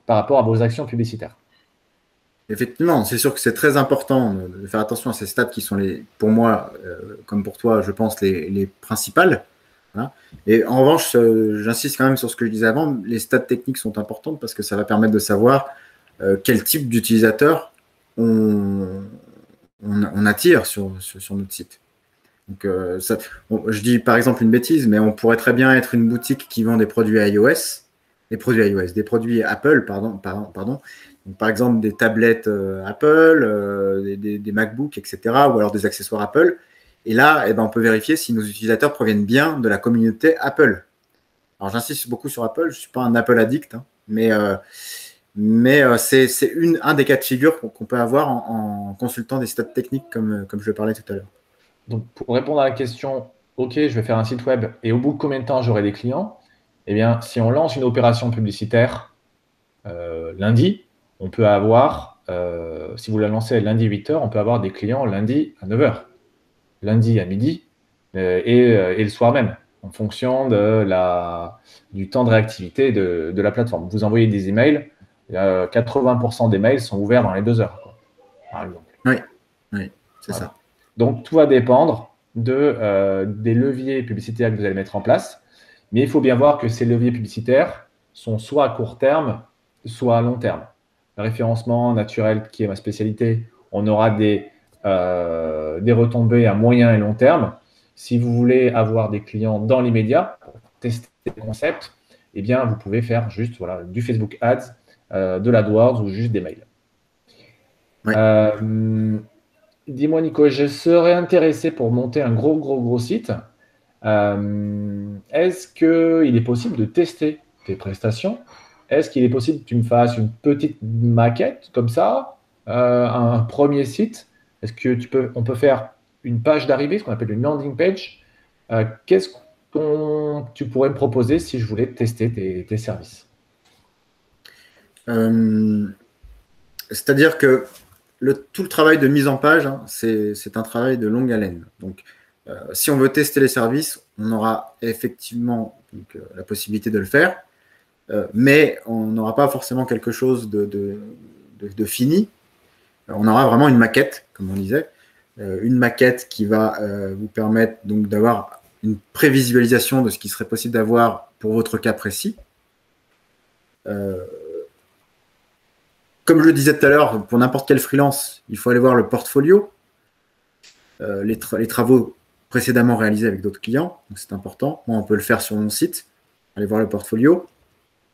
par rapport à vos actions publicitaires. Effectivement, c'est sûr que c'est très important de faire attention à ces stats qui sont pour moi, comme pour toi, je pense, les principales. Voilà. Et en revanche, j'insiste quand même sur ce que je disais avant, les stats techniques sont importantes parce que ça va permettre de savoir quel type d'utilisateur on attire sur notre site. Donc, je dis par exemple une bêtise, mais on pourrait très bien être une boutique qui vend des produits des produits Apple, pardon. Donc, par exemple, des tablettes Apple, des MacBooks, etc., ou alors des accessoires Apple. Et là, on peut vérifier si nos utilisateurs proviennent bien de la communauté Apple. Alors, j'insiste beaucoup sur Apple, je ne suis pas un Apple addict, hein, mais c'est un des cas de figure qu'on peut avoir en consultant des stats techniques comme je le parlais tout à l'heure. Donc, pour répondre à la question, OK, je vais faire un site web et au bout de combien de temps j'aurai des clients? Eh bien, si on lance une opération publicitaire lundi, on peut avoir, si vous la lancez lundi 8h, on peut avoir des clients lundi à 9h, lundi à midi et le soir même, en fonction du temps de réactivité de la plateforme. Vous envoyez des emails, 80% des mails sont ouverts dans les 2 heures, quoi, par exemple. Oui, c'est Voilà. ça. Donc, tout va dépendre des leviers publicitaires que vous allez mettre en place. Mais il faut bien voir que ces leviers publicitaires sont soit à court terme, soit à long terme. Le référencement naturel, qui est ma spécialité, on aura des retombées à moyen et long terme. Si vous voulez avoir des clients dans l'immédiat, pour tester le concept, eh bien, vous pouvez faire juste du Facebook Ads, de l'AdWords ou juste des mails. Ouais. Dis-moi, Nico, je serais intéressé pour monter un gros site. Est-ce qu'il est possible de tester tes prestations? Est-ce qu'il est possible que tu me fasses une petite maquette comme ça, un premier site? Est-ce que on peut faire une page d'arrivée, ce qu'on appelle une landing page? Qu'est-ce que tu pourrais me proposer si je voulais tester tes services? C'est-à-dire que tout le travail de mise en page, hein, c'est un travail de longue haleine. Donc, si on veut tester les services, on aura effectivement la possibilité de le faire, mais on n'aura pas forcément quelque chose de fini. On aura vraiment une maquette, comme on disait, une maquette qui va vous permettre donc d'avoir une prévisualisation de ce qui serait possible d'avoir pour votre cas précis. Comme je le disais tout à l'heure, pour n'importe quel freelance, il faut aller voir le portfolio, les travaux précédemment réalisés avec d'autres clients. C'est important. Moi, on peut le faire sur mon site, aller voir le portfolio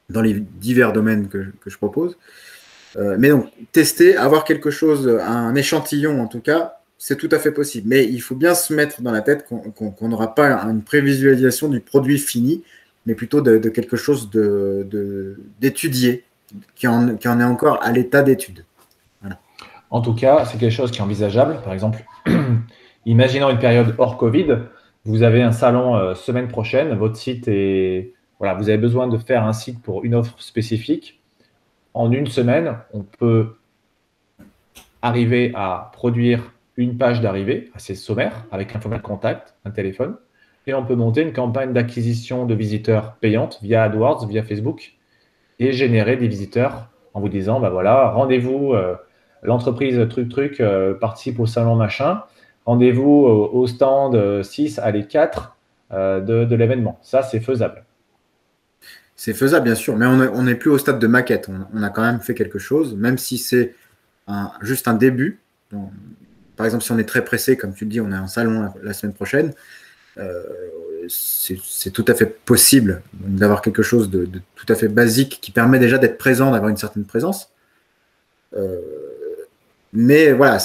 dans les divers domaines que je propose. Mais donc, tester, avoir quelque chose, un échantillon en tout cas, c'est tout à fait possible. Mais il faut bien se mettre dans la tête qu'on n'aura pas une prévisualisation du produit fini, mais plutôt de quelque chose d'étudié, qui en est encore à l'état d'étude. Voilà. En tout cas, c'est quelque chose qui est envisageable. Par exemple, imaginons une période hors Covid, vous avez un salon semaine prochaine, votre site est… Voilà, vous avez besoin de faire un site pour une offre spécifique. En une semaine, on peut arriver à produire une page d'arrivée assez sommaire avec un format contact, un téléphone, et on peut monter une campagne d'acquisition de visiteurs payante via AdWords, via Facebook, et générer des visiteurs en vous disant, bah voilà, rendez-vous, l'entreprise truc participe au salon machin, rendez-vous au stand 6 à les 4 de l'événement. Ça, c'est faisable. C'est faisable, bien sûr, mais on n'est plus au stade de maquette. On a quand même fait quelque chose, même si c'est juste un début. Donc, par exemple, si on est très pressé, comme tu le dis, on a un salon la semaine prochaine, c'est tout à fait possible d'avoir quelque chose de tout à fait basique qui permet déjà d'être présent, d'avoir une certaine présence. Mais voilà,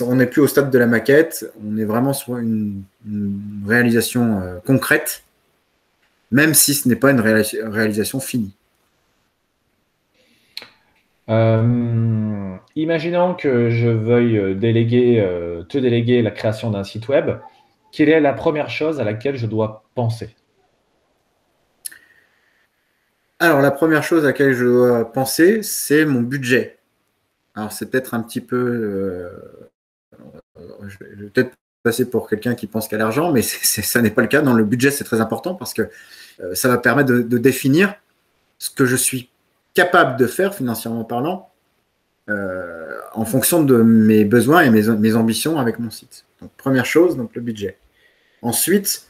on n'est plus au stade de la maquette, on est vraiment sur une réalisation concrète, même si ce n'est pas une réalisation finie. Imaginons que je veuille te déléguer la création d'un site web. Quelle est la première chose à laquelle je dois penser? Alors, la première chose à laquelle je dois penser, c'est mon budget. Alors, c'est peut-être un petit peu… je vais peut-être passer pour quelqu'un qui pense qu'à l'argent, mais ça n'est pas le cas. Dans le budget, c'est très important parce que ça va permettre de définir ce que je suis capable de faire, financièrement parlant, en fonction de mes besoins et mes ambitions avec mon site. Donc, première chose, donc le budget. Ensuite,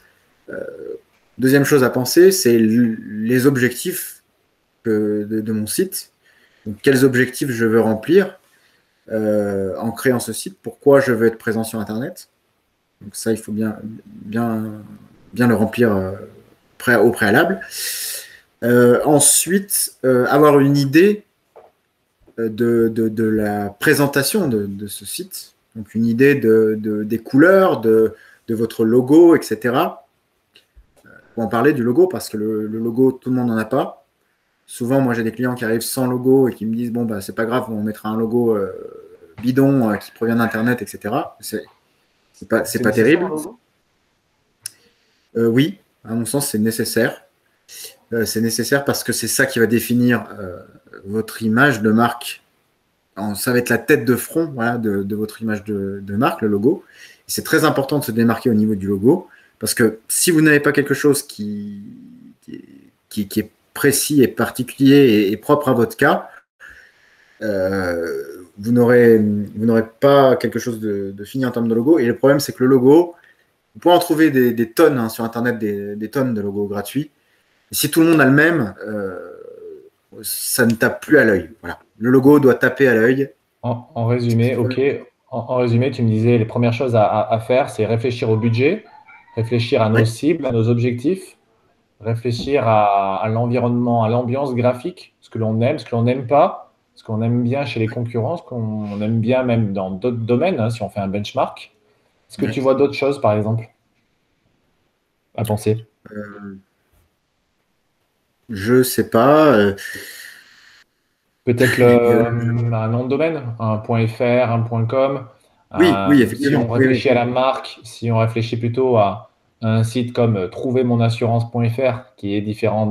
deuxième chose à penser, c'est les objectifs de mon site. Donc, quels objectifs je veux remplir en créant ce site, pourquoi je veux être présent sur Internet. Donc ça, il faut bien le remplir au préalable. Ensuite, avoir une idée de la présentation de ce site. Donc une idée des couleurs, de de votre logo, etc. Pour en parler du logo, parce que le logo, tout le monde n'en a pas. Souvent, moi, j'ai des clients qui arrivent sans logo et qui me disent, bon, bah, c'est pas grave, on mettra un logo bidon qui provient d'Internet, etc. C'est pas terrible. Oui, à mon sens, c'est nécessaire. C'est nécessaire parce que c'est ça qui va définir votre image de marque. Ça va être la tête de front, voilà, de votre image de marque, le logo. C'est très important de se démarquer au niveau du logo parce que si vous n'avez pas quelque chose qui est précis et particulier et propre à votre cas, vous n'aurez pas quelque chose de fini en termes de logo. Et le problème, c'est que le logo, vous pouvez en trouver des tonnes sur Internet, des tonnes de logos gratuits. Et si tout le monde a le même, ça ne tape plus à l'œil. Voilà. Le logo doit taper à l'œil. En résumé, ok. En résumé, tu me disais les premières choses à faire, c'est réfléchir au budget, réfléchir à nos cibles, à nos objectifs, réfléchir à l'environnement, à l'ambiance graphique, ce que l'on aime, ce que l'on n'aime pas, ce qu'on aime bien chez les concurrents, ce qu'on aime bien même dans d'autres domaines, hein, si on fait un benchmark. Est-ce que tu vois d'autres choses, par exemple, à penser? Je sais pas. Peut-être un nom de domaine, un .fr, un .com. Oui, Si effectivement. on réfléchit à la marque, si on réfléchit plutôt à un site comme trouvermonassurance.fr qui est différent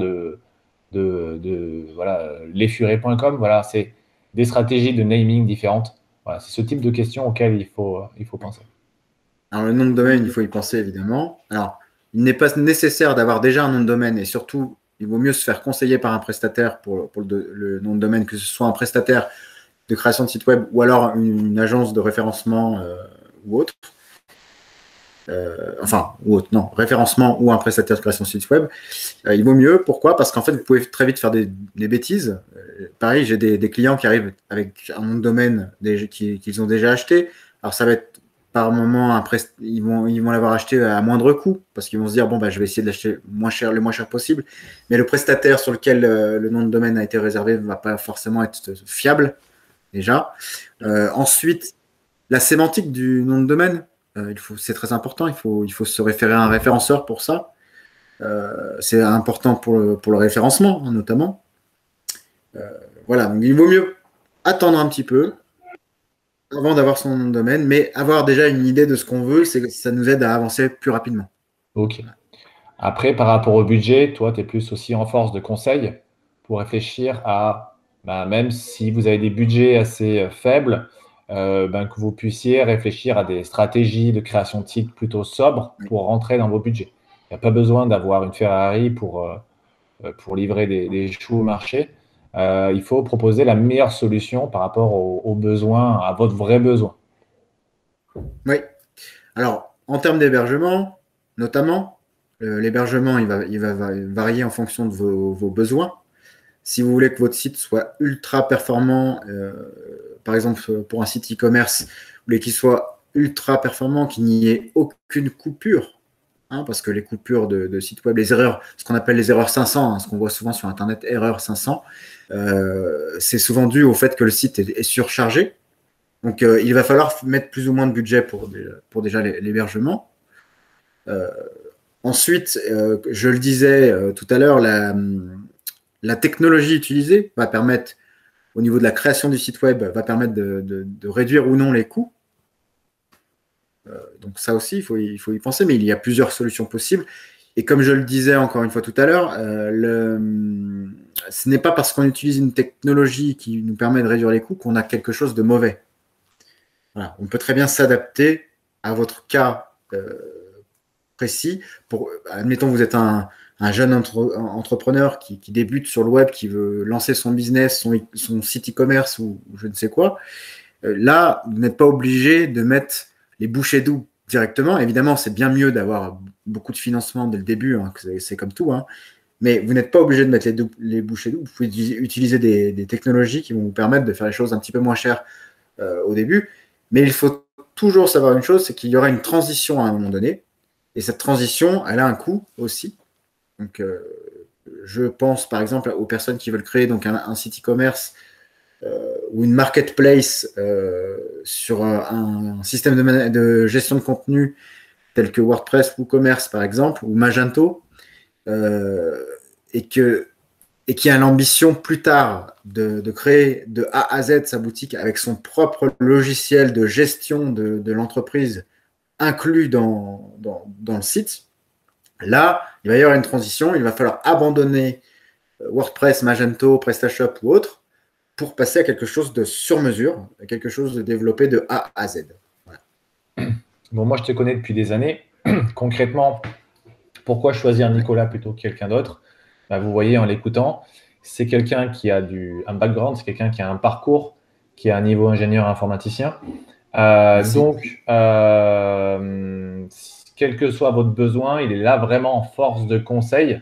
voilà, lesfurets.com, voilà, c'est des stratégies de naming différentes. Voilà, c'est ce type de questions auxquelles il faut penser. Alors, le nom de domaine, il faut y penser évidemment. Alors, il n'est pas nécessaire d'avoir déjà un nom de domaine et surtout, il vaut mieux se faire conseiller par un prestataire pour le nom de domaine, que ce soit un prestataire de création de site web ou alors une agence de référencement ou autre. Ou autre, non, référencement ou un prestataire de création de site web. Il vaut mieux. Pourquoi? Parce qu'en fait, vous pouvez très vite faire des bêtises. Pareil, j'ai des clients qui arrivent avec un nom de domaine qu'ils ont déjà acheté. Alors, ça va être par moment, ils vont l'avoir acheté à moindre coût parce qu'ils vont se dire, bon, bah, je vais essayer de l'acheter le moins cher possible. Mais le prestataire sur lequel le nom de domaine a été réservé ne va pas forcément être fiable, déjà. Ensuite, la sémantique du nom de domaine, c'est très important. Il faut se référer à un référenceur pour ça. C'est important pour le référencement, hein, notamment. Voilà, donc il vaut mieux attendre un petit peu avant d'avoir son nom de domaine, mais avoir déjà une idée de ce qu'on veut, ça nous aide à avancer plus rapidement. Ok. Après, par rapport au budget, toi, tu es plus aussi en force de conseil pour réfléchir à, même si vous avez des budgets assez faibles, que vous puissiez réfléchir à des stratégies de création de sites plutôt sobres pour rentrer dans vos budgets. Il n'y a pas besoin d'avoir une Ferrari pour livrer des choux au marché. Il faut proposer la meilleure solution par rapport aux besoins, à votre vrai besoin. Oui. Alors, en termes d'hébergement, notamment, l'hébergement, il va varier en fonction de vos besoins. Si vous voulez que votre site soit ultra performant, par exemple pour un site e-commerce, vous voulez qu'il soit ultra performant, qu'il n'y ait aucune coupure, hein, parce que les coupures de site web, les erreurs, ce qu'on appelle les erreurs 500, hein, ce qu'on voit souvent sur Internet, erreur 500, c'est souvent dû au fait que le site est surchargé. Donc, il va falloir mettre plus ou moins de budget pour déjà l'hébergement. Ensuite, je le disais tout à l'heure, la technologie utilisée va permettre, au niveau de la création du site web, va permettre de réduire ou non les coûts. Donc ça aussi, il faut y penser, mais il y a plusieurs solutions possibles. Et comme je le disais encore une fois tout à l'heure, ce n'est pas parce qu'on utilise une technologie qui nous permet de réduire les coûts qu'on a quelque chose de mauvais. Voilà. On peut très bien s'adapter à votre cas précis. Admettons, vous êtes un jeune entrepreneur qui débute sur le web, qui veut lancer son business, son site e-commerce ou je ne sais quoi. Là, vous n'êtes pas obligé de mettre les bouchées doubles directement. Évidemment, c'est bien mieux d'avoir beaucoup de financement dès le début, hein, c'est comme tout, hein. Mais vous n'êtes pas obligé de mettre les bouchées doubles. Vous pouvez utiliser des technologies qui vont vous permettre de faire les choses un petit peu moins chères au début. Mais il faut toujours savoir une chose, c'est qu'il y aura une transition à un moment donné. Et cette transition, elle a un coût aussi. Donc, je pense par exemple aux personnes qui veulent créer donc un site e-commerce ou une marketplace sur un système de gestion de contenu tels que WordPress, WooCommerce par exemple, ou Magento, et qui a l'ambition plus tard de créer de A à Z sa boutique avec son propre logiciel de gestion de l'entreprise inclus dans le site, là, il va y avoir une transition, il va falloir abandonner WordPress, Magento, PrestaShop ou autre pour passer à quelque chose de sur mesure, à quelque chose de développé de A à Z. Voilà. Bon, moi, je te connais depuis des années. Concrètement, pourquoi choisir Nicolas plutôt que quelqu'un d'autre? Bah, vous voyez en l'écoutant, c'est quelqu'un qui a un background, c'est quelqu'un qui a un parcours, qui a un niveau ingénieur informaticien. Donc, quel que soit votre besoin, il est là vraiment en force de conseil.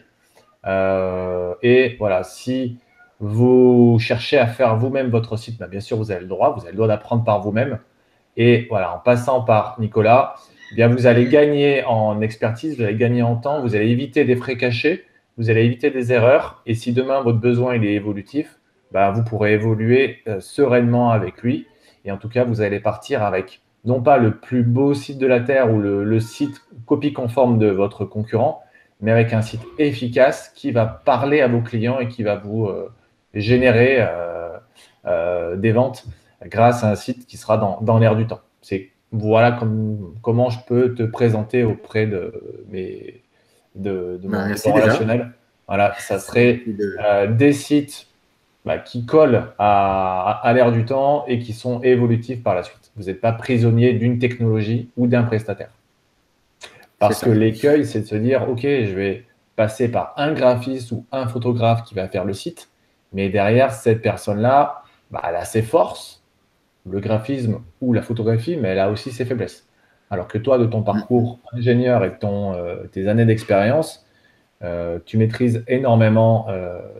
Et voilà, si vous cherchez à faire vous-même votre site, bah, bien sûr, vous avez le droit d'apprendre par vous-même. Et voilà, en passant par Nicolas, eh bien, vous allez gagner en expertise, vous allez gagner en temps, vous allez éviter des frais cachés, vous allez éviter des erreurs. Et si demain, votre besoin il est évolutif, bah, vous pourrez évoluer sereinement avec lui. Et en tout cas, vous allez partir avec non pas le plus beau site de la Terre ou le site copie conforme de votre concurrent, mais avec un site efficace qui va parler à vos clients et qui va vous générer des ventes grâce à un site qui sera dans l'air du temps. Voilà comment je peux te présenter auprès de mon réseau relationnel. Voilà, ça serait des sites qui collent à l'air du temps et qui sont évolutifs par la suite. Vous n'êtes pas prisonnier d'une technologie ou d'un prestataire. Parce que l'écueil, c'est de se dire, OK, je vais passer par un graphiste ou un photographe qui va faire le site, mais derrière, cette personne-là, elle a ses forces, le graphisme ou la photographie, mais elle a aussi ses faiblesses. Alors que toi, de ton parcours ingénieur et de tes années d'expérience, tu maîtrises énormément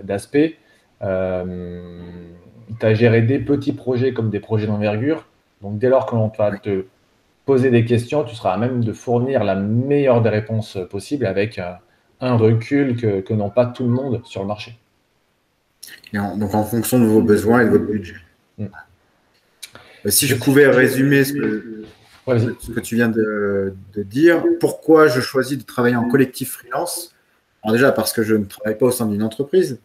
d'aspects. Tu as géré des petits projets comme des projets d'envergure. Donc, dès lors que l'on va te poser des questions, tu seras à même de fournir la meilleure des réponses possibles avec un recul que n'ont pas tout le monde sur le marché. Donc, en fonction de vos besoins et de votre budget. Si je pouvais résumer ce que tu viens de dire, pourquoi je choisis de travailler en collectif freelance? Alors déjà, parce que je ne travaille pas au sein d'une entreprise.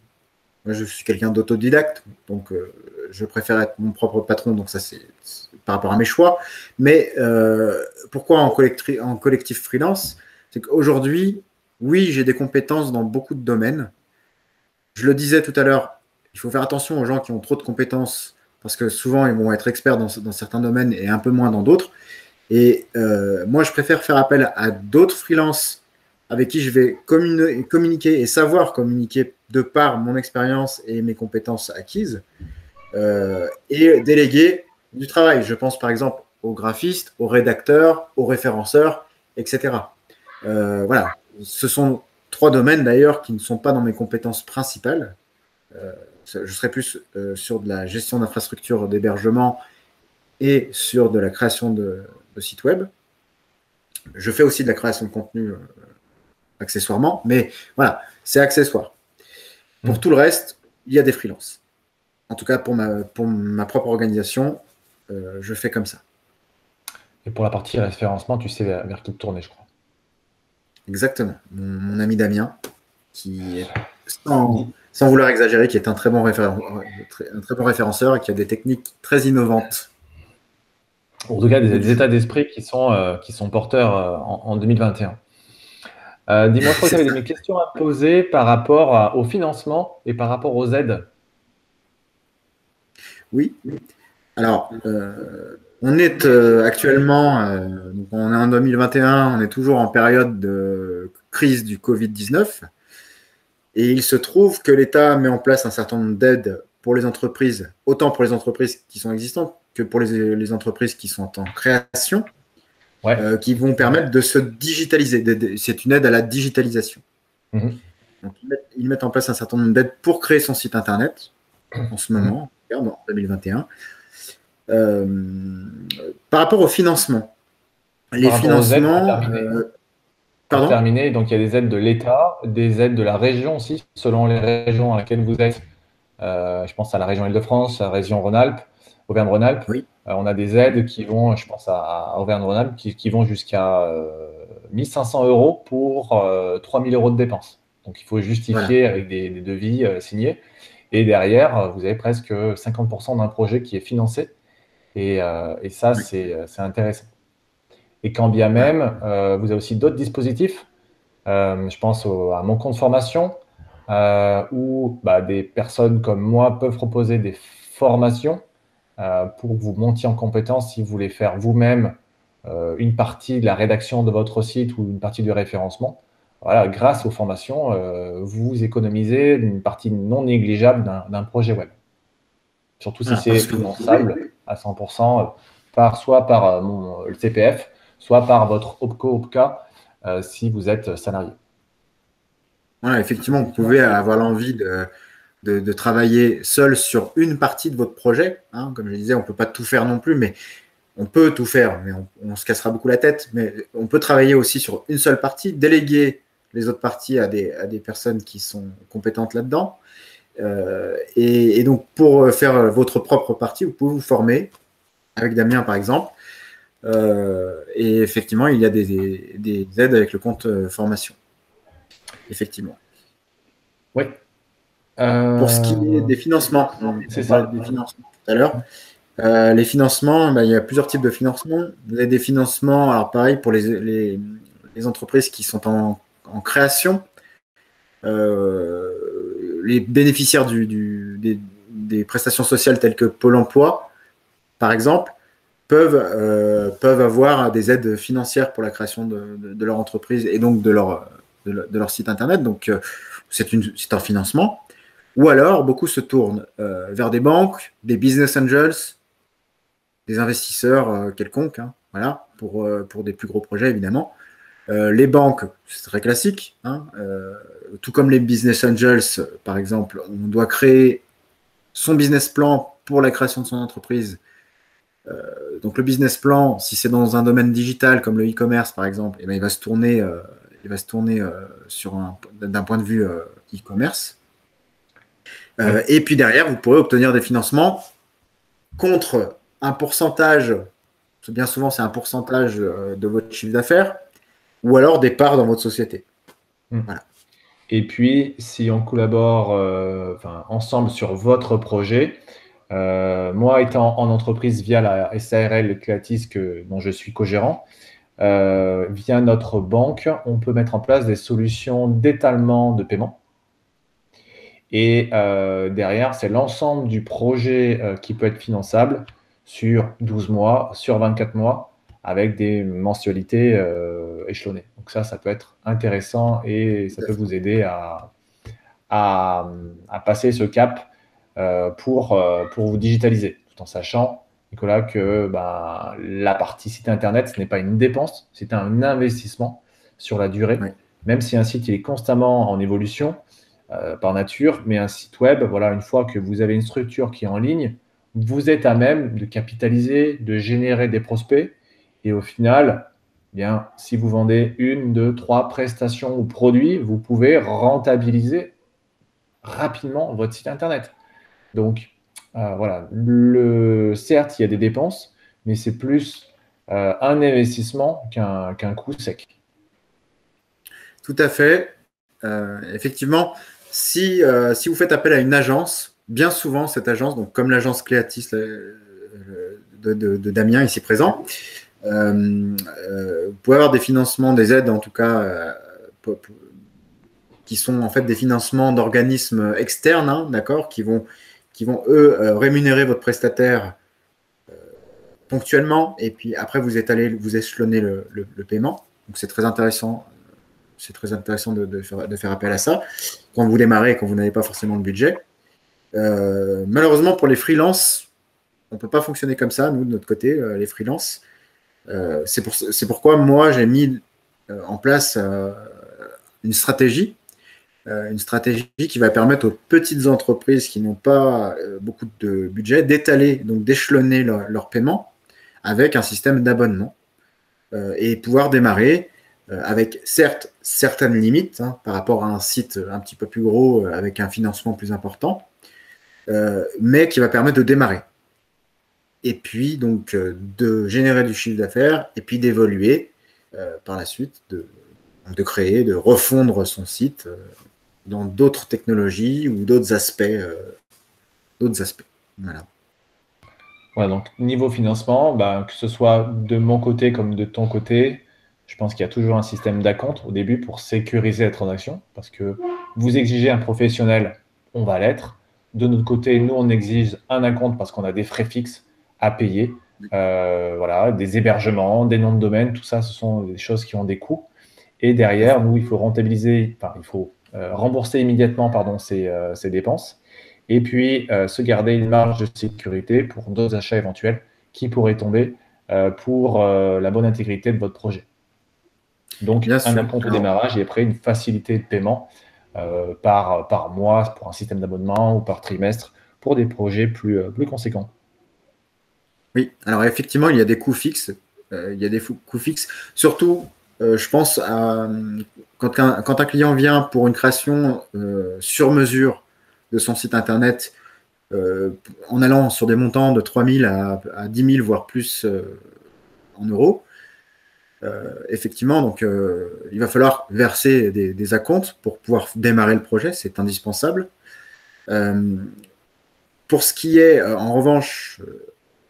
Moi, je suis quelqu'un d'autodidacte, donc je préfère être mon propre patron, donc ça, c'est par rapport à mes choix. Mais pourquoi en collectif freelance? C'est qu'aujourd'hui, oui, j'ai des compétences dans beaucoup de domaines. Je le disais tout à l'heure, il faut faire attention aux gens qui ont trop de compétences parce que souvent, ils vont être experts dans certains domaines et un peu moins dans d'autres. Et moi, je préfère faire appel à d'autres freelances avec qui je vais communiquer et savoir communiquer de par mon expérience et mes compétences acquises et déléguer du travail. Je pense par exemple aux graphistes, aux rédacteurs, aux référenceurs, etc. Voilà. Ce sont 3 domaines d'ailleurs qui ne sont pas dans mes compétences principales. Je serai plus sur de la gestion d'infrastructures d'hébergement et sur de la création de sites web. Je fais aussi de la création de contenu accessoirement, mais voilà, c'est accessoire. Pour tout le reste, il y a des freelances. En tout cas, pour ma propre organisation, je fais comme ça. Et pour la partie référencement, tu sais vers qui te tourner, je crois. Exactement. Mon ami Damien, qui est, sans vouloir exagérer, qui est un très bon référenceur et qui a des techniques très innovantes. En tout cas, des états d'esprit qui sont porteurs en 2021. Dis-moi, je crois que tu avais des questions à poser par rapport au financement et par rapport aux aides. Oui. Alors, on est actuellement, donc on est en 2021, on est toujours en période de crise du Covid-19. Et il se trouve que l'État met en place un certain nombre d'aides pour les entreprises, autant pour les entreprises qui sont existantes que pour les entreprises qui sont en création, qui vont permettre de se digitaliser. C'est une aide à la digitalisation. Donc, ils mettent en place un certain nombre d'aides pour créer son site Internet en ce moment, en 2021. Par rapport au financement, les financements… Pour terminer, donc il y a des aides de l'État, des aides de la région aussi, selon les régions à laquelle vous êtes. Je pense à la région Île-de-France, à la région Rhône-Alpes, Auvergne-Rhône-Alpes. Oui. On a des aides qui vont, je pense à Auvergne-Rhône-Alpes, qui vont jusqu'à 1500 euros pour 3000 euros de dépenses. Donc, il faut justifier Voilà. avec des devis signés. Et derrière, vous avez presque 50% d'un projet qui est financé. Et ça, Oui. c'est intéressant. Et quand bien Voilà. même, vous avez aussi d'autres dispositifs. Je pense à mon compte formation, où des personnes comme moi peuvent proposer des formations pour que vous montiez en compétence si vous voulez faire vous-même une partie de la rédaction de votre site ou une partie du référencement. Voilà, grâce aux formations, vous économisez une partie non négligeable d'un projet web. Surtout si Voilà, c'est parce que vous pouvez. finançable à 100% soit par le CPF, soit par votre OPCO-OPCA si vous êtes salarié. Voilà, effectivement, vous pouvez avoir l'envie de travailler seul sur une partie de votre projet. Hein. Comme je disais, on ne peut pas tout faire non plus, mais on peut tout faire, mais on se cassera beaucoup la tête. Mais on peut travailler aussi sur une seule partie, déléguer les autres parties à des personnes qui sont compétentes là-dedans. Et donc, pour faire votre propre partie, vous pouvez vous former avec Damien, par exemple. Et effectivement, il y a des aides avec le compte formation. Effectivement. Oui. Pour ce qui est des financements, C'est on parlait ça. des financements tout à l'heure. Les financements, il y a plusieurs types de financements. Vous avez des financements, alors pareil, pour les entreprises qui sont en création. Les bénéficiaires des prestations sociales telles que Pôle emploi, par exemple, peuvent avoir des aides financières pour la création de leur entreprise et donc de leur site internet. Donc, c'est un financement. Ou alors, beaucoup se tournent vers des banques, des business angels, des investisseurs quelconques, hein, voilà, pour des plus gros projets, évidemment. Les banques, c'est très classique, hein, tout comme les business angels, par exemple, on doit créer son business plan pour la création de son entreprise. Donc le business plan, si c'est dans un domaine digital comme le e-commerce par exemple, eh ben, il va se tourner, d'un point de vue e-commerce. Oui. Et puis derrière, vous pourrez obtenir des financements contre un pourcentage, bien souvent c'est un pourcentage de votre chiffre d'affaires, ou alors des parts dans votre société. Voilà. Et puis, si on collabore ensemble sur votre projet, moi étant en entreprise via la SARL Creatis dont je suis co-gérant, via notre banque, on peut mettre en place des solutions d'étalement de paiement. Et derrière, c'est l'ensemble du projet qui peut être finançable sur 12 mois, sur 24 mois, avec des mensualités échelonnées. Donc ça peut être intéressant et ça peut vous aider à passer ce cap pour vous digitaliser, tout en sachant, Nicolas, que la partie site internet, ce n'est pas une dépense, c'est un investissement sur la durée. Oui. Même si un site il est constamment en évolution par nature, mais un site web, voilà, une fois que vous avez une structure qui est en ligne, vous êtes à même de capitaliser, de générer des prospects. Et au final, bien, si vous vendez 1, 2, 3 prestations ou produits, vous pouvez rentabiliser rapidement votre site internet. Donc, voilà, certes, il y a des dépenses, mais c'est plus un investissement qu'un coût sec. Tout à fait. Effectivement, si vous faites appel à une agence, bien souvent, cette agence, donc comme l'agence Cléatis de Damien ici présent, vous pouvez avoir des financements, des aides en tout cas, qui sont en fait des financements d'organismes externes, hein, d'accord, qui vont eux rémunérer votre prestataire ponctuellement, et puis après vous échelonnez le paiement. Donc c'est très intéressant. C'est très intéressant de faire appel à ça quand vous démarrez et quand vous n'avez pas forcément le budget. Malheureusement, pour les freelances, on ne peut pas fonctionner comme ça, nous, de notre côté, les freelances. C'est pourquoi moi, j'ai mis en place une stratégie qui va permettre aux petites entreprises qui n'ont pas beaucoup de budget d'étaler, donc d'échelonner leur paiement avec un système d'abonnement et pouvoir démarrer avec certes certaines limites par rapport à un site un petit peu plus gros avec un financement plus important, mais qui va permettre de démarrer. et puis donc de générer du chiffre d'affaires, et puis d'évoluer par la suite, de créer, de refondre son site dans d'autres technologies ou d'autres aspects. Voilà. Voilà, donc niveau financement, que ce soit de mon côté comme de ton côté, je pense qu'il y a toujours un système d'acompte au début pour sécuriser la transaction, parce que vous exigez un professionnel, on va l'être. De notre côté, nous, on exige un acompte parce qu'on a des frais fixes à payer. Voilà, des hébergements, des noms de domaine, tout ça, ce sont des choses qui ont des coûts. Et derrière, nous, il faut rentabiliser, enfin, il faut rembourser immédiatement, pardon, ces dépenses. Et puis, se garder une marge de sécurité pour d'autres achats éventuels qui pourraient tomber pour la bonne intégrité de votre projet. Donc, Bien un sûr. acompte au démarrage et après une facilité de paiement par mois pour un système d'abonnement ou par trimestre pour des projets plus conséquents. Oui, alors effectivement, il y a des coûts fixes. Il y a des coûts fixes. Surtout, je pense à quand un client vient pour une création sur mesure de son site internet, en allant sur des montants de 3 000 à 10 000, voire plus en euros. Effectivement, donc il va falloir verser des acomptes pour pouvoir démarrer le projet, c'est indispensable. Pour ce qui est, en revanche,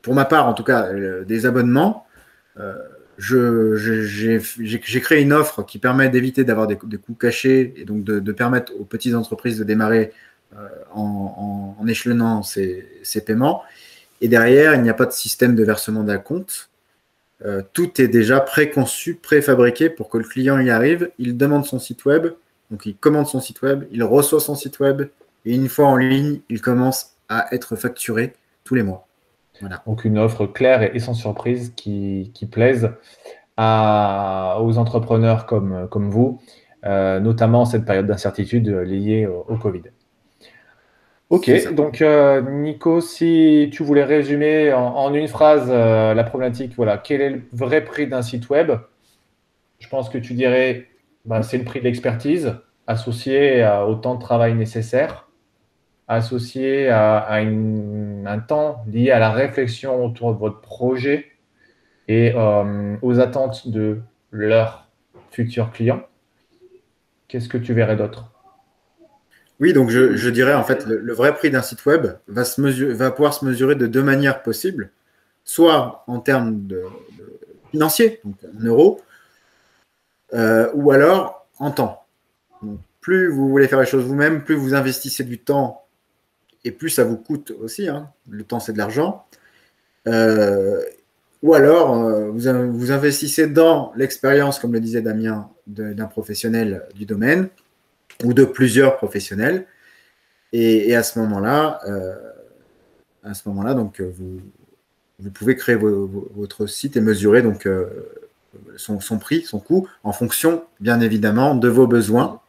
pour ma part en tout cas, des abonnements, j'ai créé une offre qui permet d'éviter d'avoir des coûts cachés et donc de permettre aux petites entreprises de démarrer en échelonnant ces paiements. Et derrière, il n'y a pas de système de versement d'acompte. Tout est déjà préconçu, préfabriqué pour que le client y arrive. Il demande son site web, donc il commande son site web, il reçoit son site web, et une fois en ligne, il commence à être facturé tous les mois. Voilà. Donc, une offre claire et sans surprise qui plaise aux entrepreneurs comme vous, notamment en cette période d'incertitude liée au Covid. Ok, donc Nico, si tu voulais résumer en une phrase la problématique, voilà, quel est le vrai prix d'un site web? Je pense que tu dirais, c'est le prix de l'expertise associé au temps de travail nécessaire, associé à un temps lié à la réflexion autour de votre projet et aux attentes de leurs futurs clients. Qu'est-ce que tu verrais d'autre? Oui, donc je dirais en fait le vrai prix d'un site web va pouvoir se mesurer de deux manières possibles, soit en termes de financiers, donc en euros, ou alors en temps. Donc, plus vous voulez faire les choses vous-même, plus vous investissez du temps et plus ça vous coûte aussi. Hein. Le temps, c'est de l'argent. Ou alors, vous investissez dans l'expérience, comme le disait Damien, d'un professionnel du domaine ou de plusieurs professionnels. Et à ce moment-là, donc, vous pouvez créer votre site et mesurer donc, son prix, son coût, en fonction, bien évidemment, de vos besoins.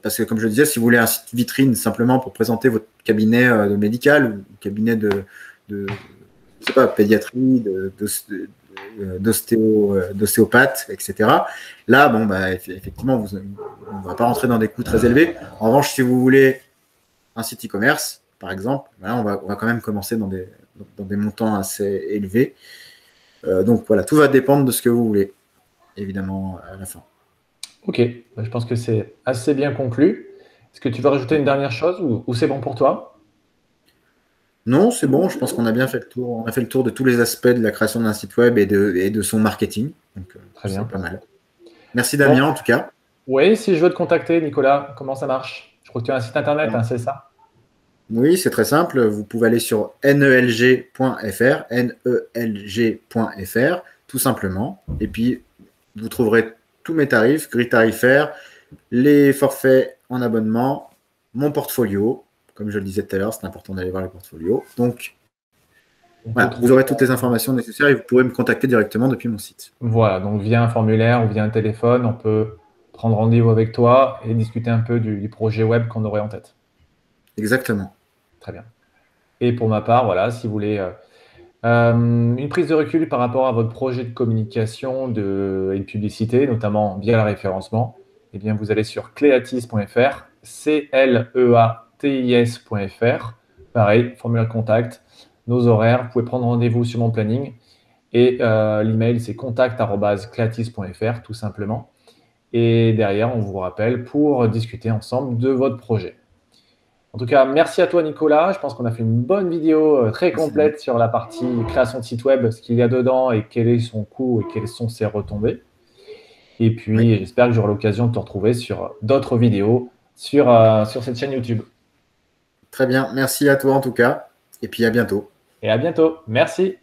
Parce que, comme je le disais, si vous voulez un site vitrine simplement pour présenter votre cabinet médical ou cabinet de je sais pas, pédiatrie, d'ostéopathe, etc. Là, bon, effectivement, on ne va pas rentrer dans des coûts très élevés. En revanche, si vous voulez un site e-commerce, par exemple, là, on va quand même commencer dans des montants assez élevés. Donc voilà, tout va dépendre de ce que vous voulez, évidemment, à la fin. Ok, je pense que c'est assez bien conclu. Est-ce que tu veux rajouter une dernière chose ou c'est bon pour toi? Non, c'est bon, je pense qu'on a bien fait le tour. On a fait le tour de tous les aspects de la création d'un site web et de son marketing. Donc, Très bien. c'est pas mal. Merci Damien, en tout cas. Oui, si je veux te contacter, Nicolas, comment ça marche? Je crois que tu as un site internet, Ouais. c'est ça? Oui, c'est très simple. Vous pouvez aller sur nelg.fr, nelg.fr, tout simplement. Et puis, vous trouverez tous mes tarifs, grilles tarifaires, les forfaits en abonnement, mon portfolio. Comme je le disais tout à l'heure, c'est important d'aller voir le portfolio. Donc, voilà, vous aurez toutes les informations nécessaires et vous pourrez me contacter directement depuis mon site. Voilà, donc via un formulaire ou via un téléphone, on peut prendre rendez-vous avec toi et discuter un peu du projet web qu'on aurait en tête. Exactement. Très bien. Et pour ma part, voilà, si vous voulez une prise de recul par rapport à votre projet de communication et de publicité, notamment via le référencement, eh bien, vous allez sur cleatis.fr, cleatis.fr. Pareil, formulaire de contact. nos horaires. Vous pouvez prendre rendez-vous sur mon planning. Et l'email, c'est contact@cleatis.fr, tout simplement. Et derrière, on vous rappelle pour discuter ensemble de votre projet. En tout cas, merci à toi, Nicolas. Je pense qu'on a fait une bonne vidéo très complète sur la partie création de site web, ce qu'il y a dedans et quel est son coût et quelles sont ses retombées. Et puis, j'espère que j'aurai l'occasion de te retrouver sur d'autres vidéos sur cette chaîne YouTube. Très bien. Merci à toi en tout cas. Et puis à bientôt. Et à bientôt. Merci.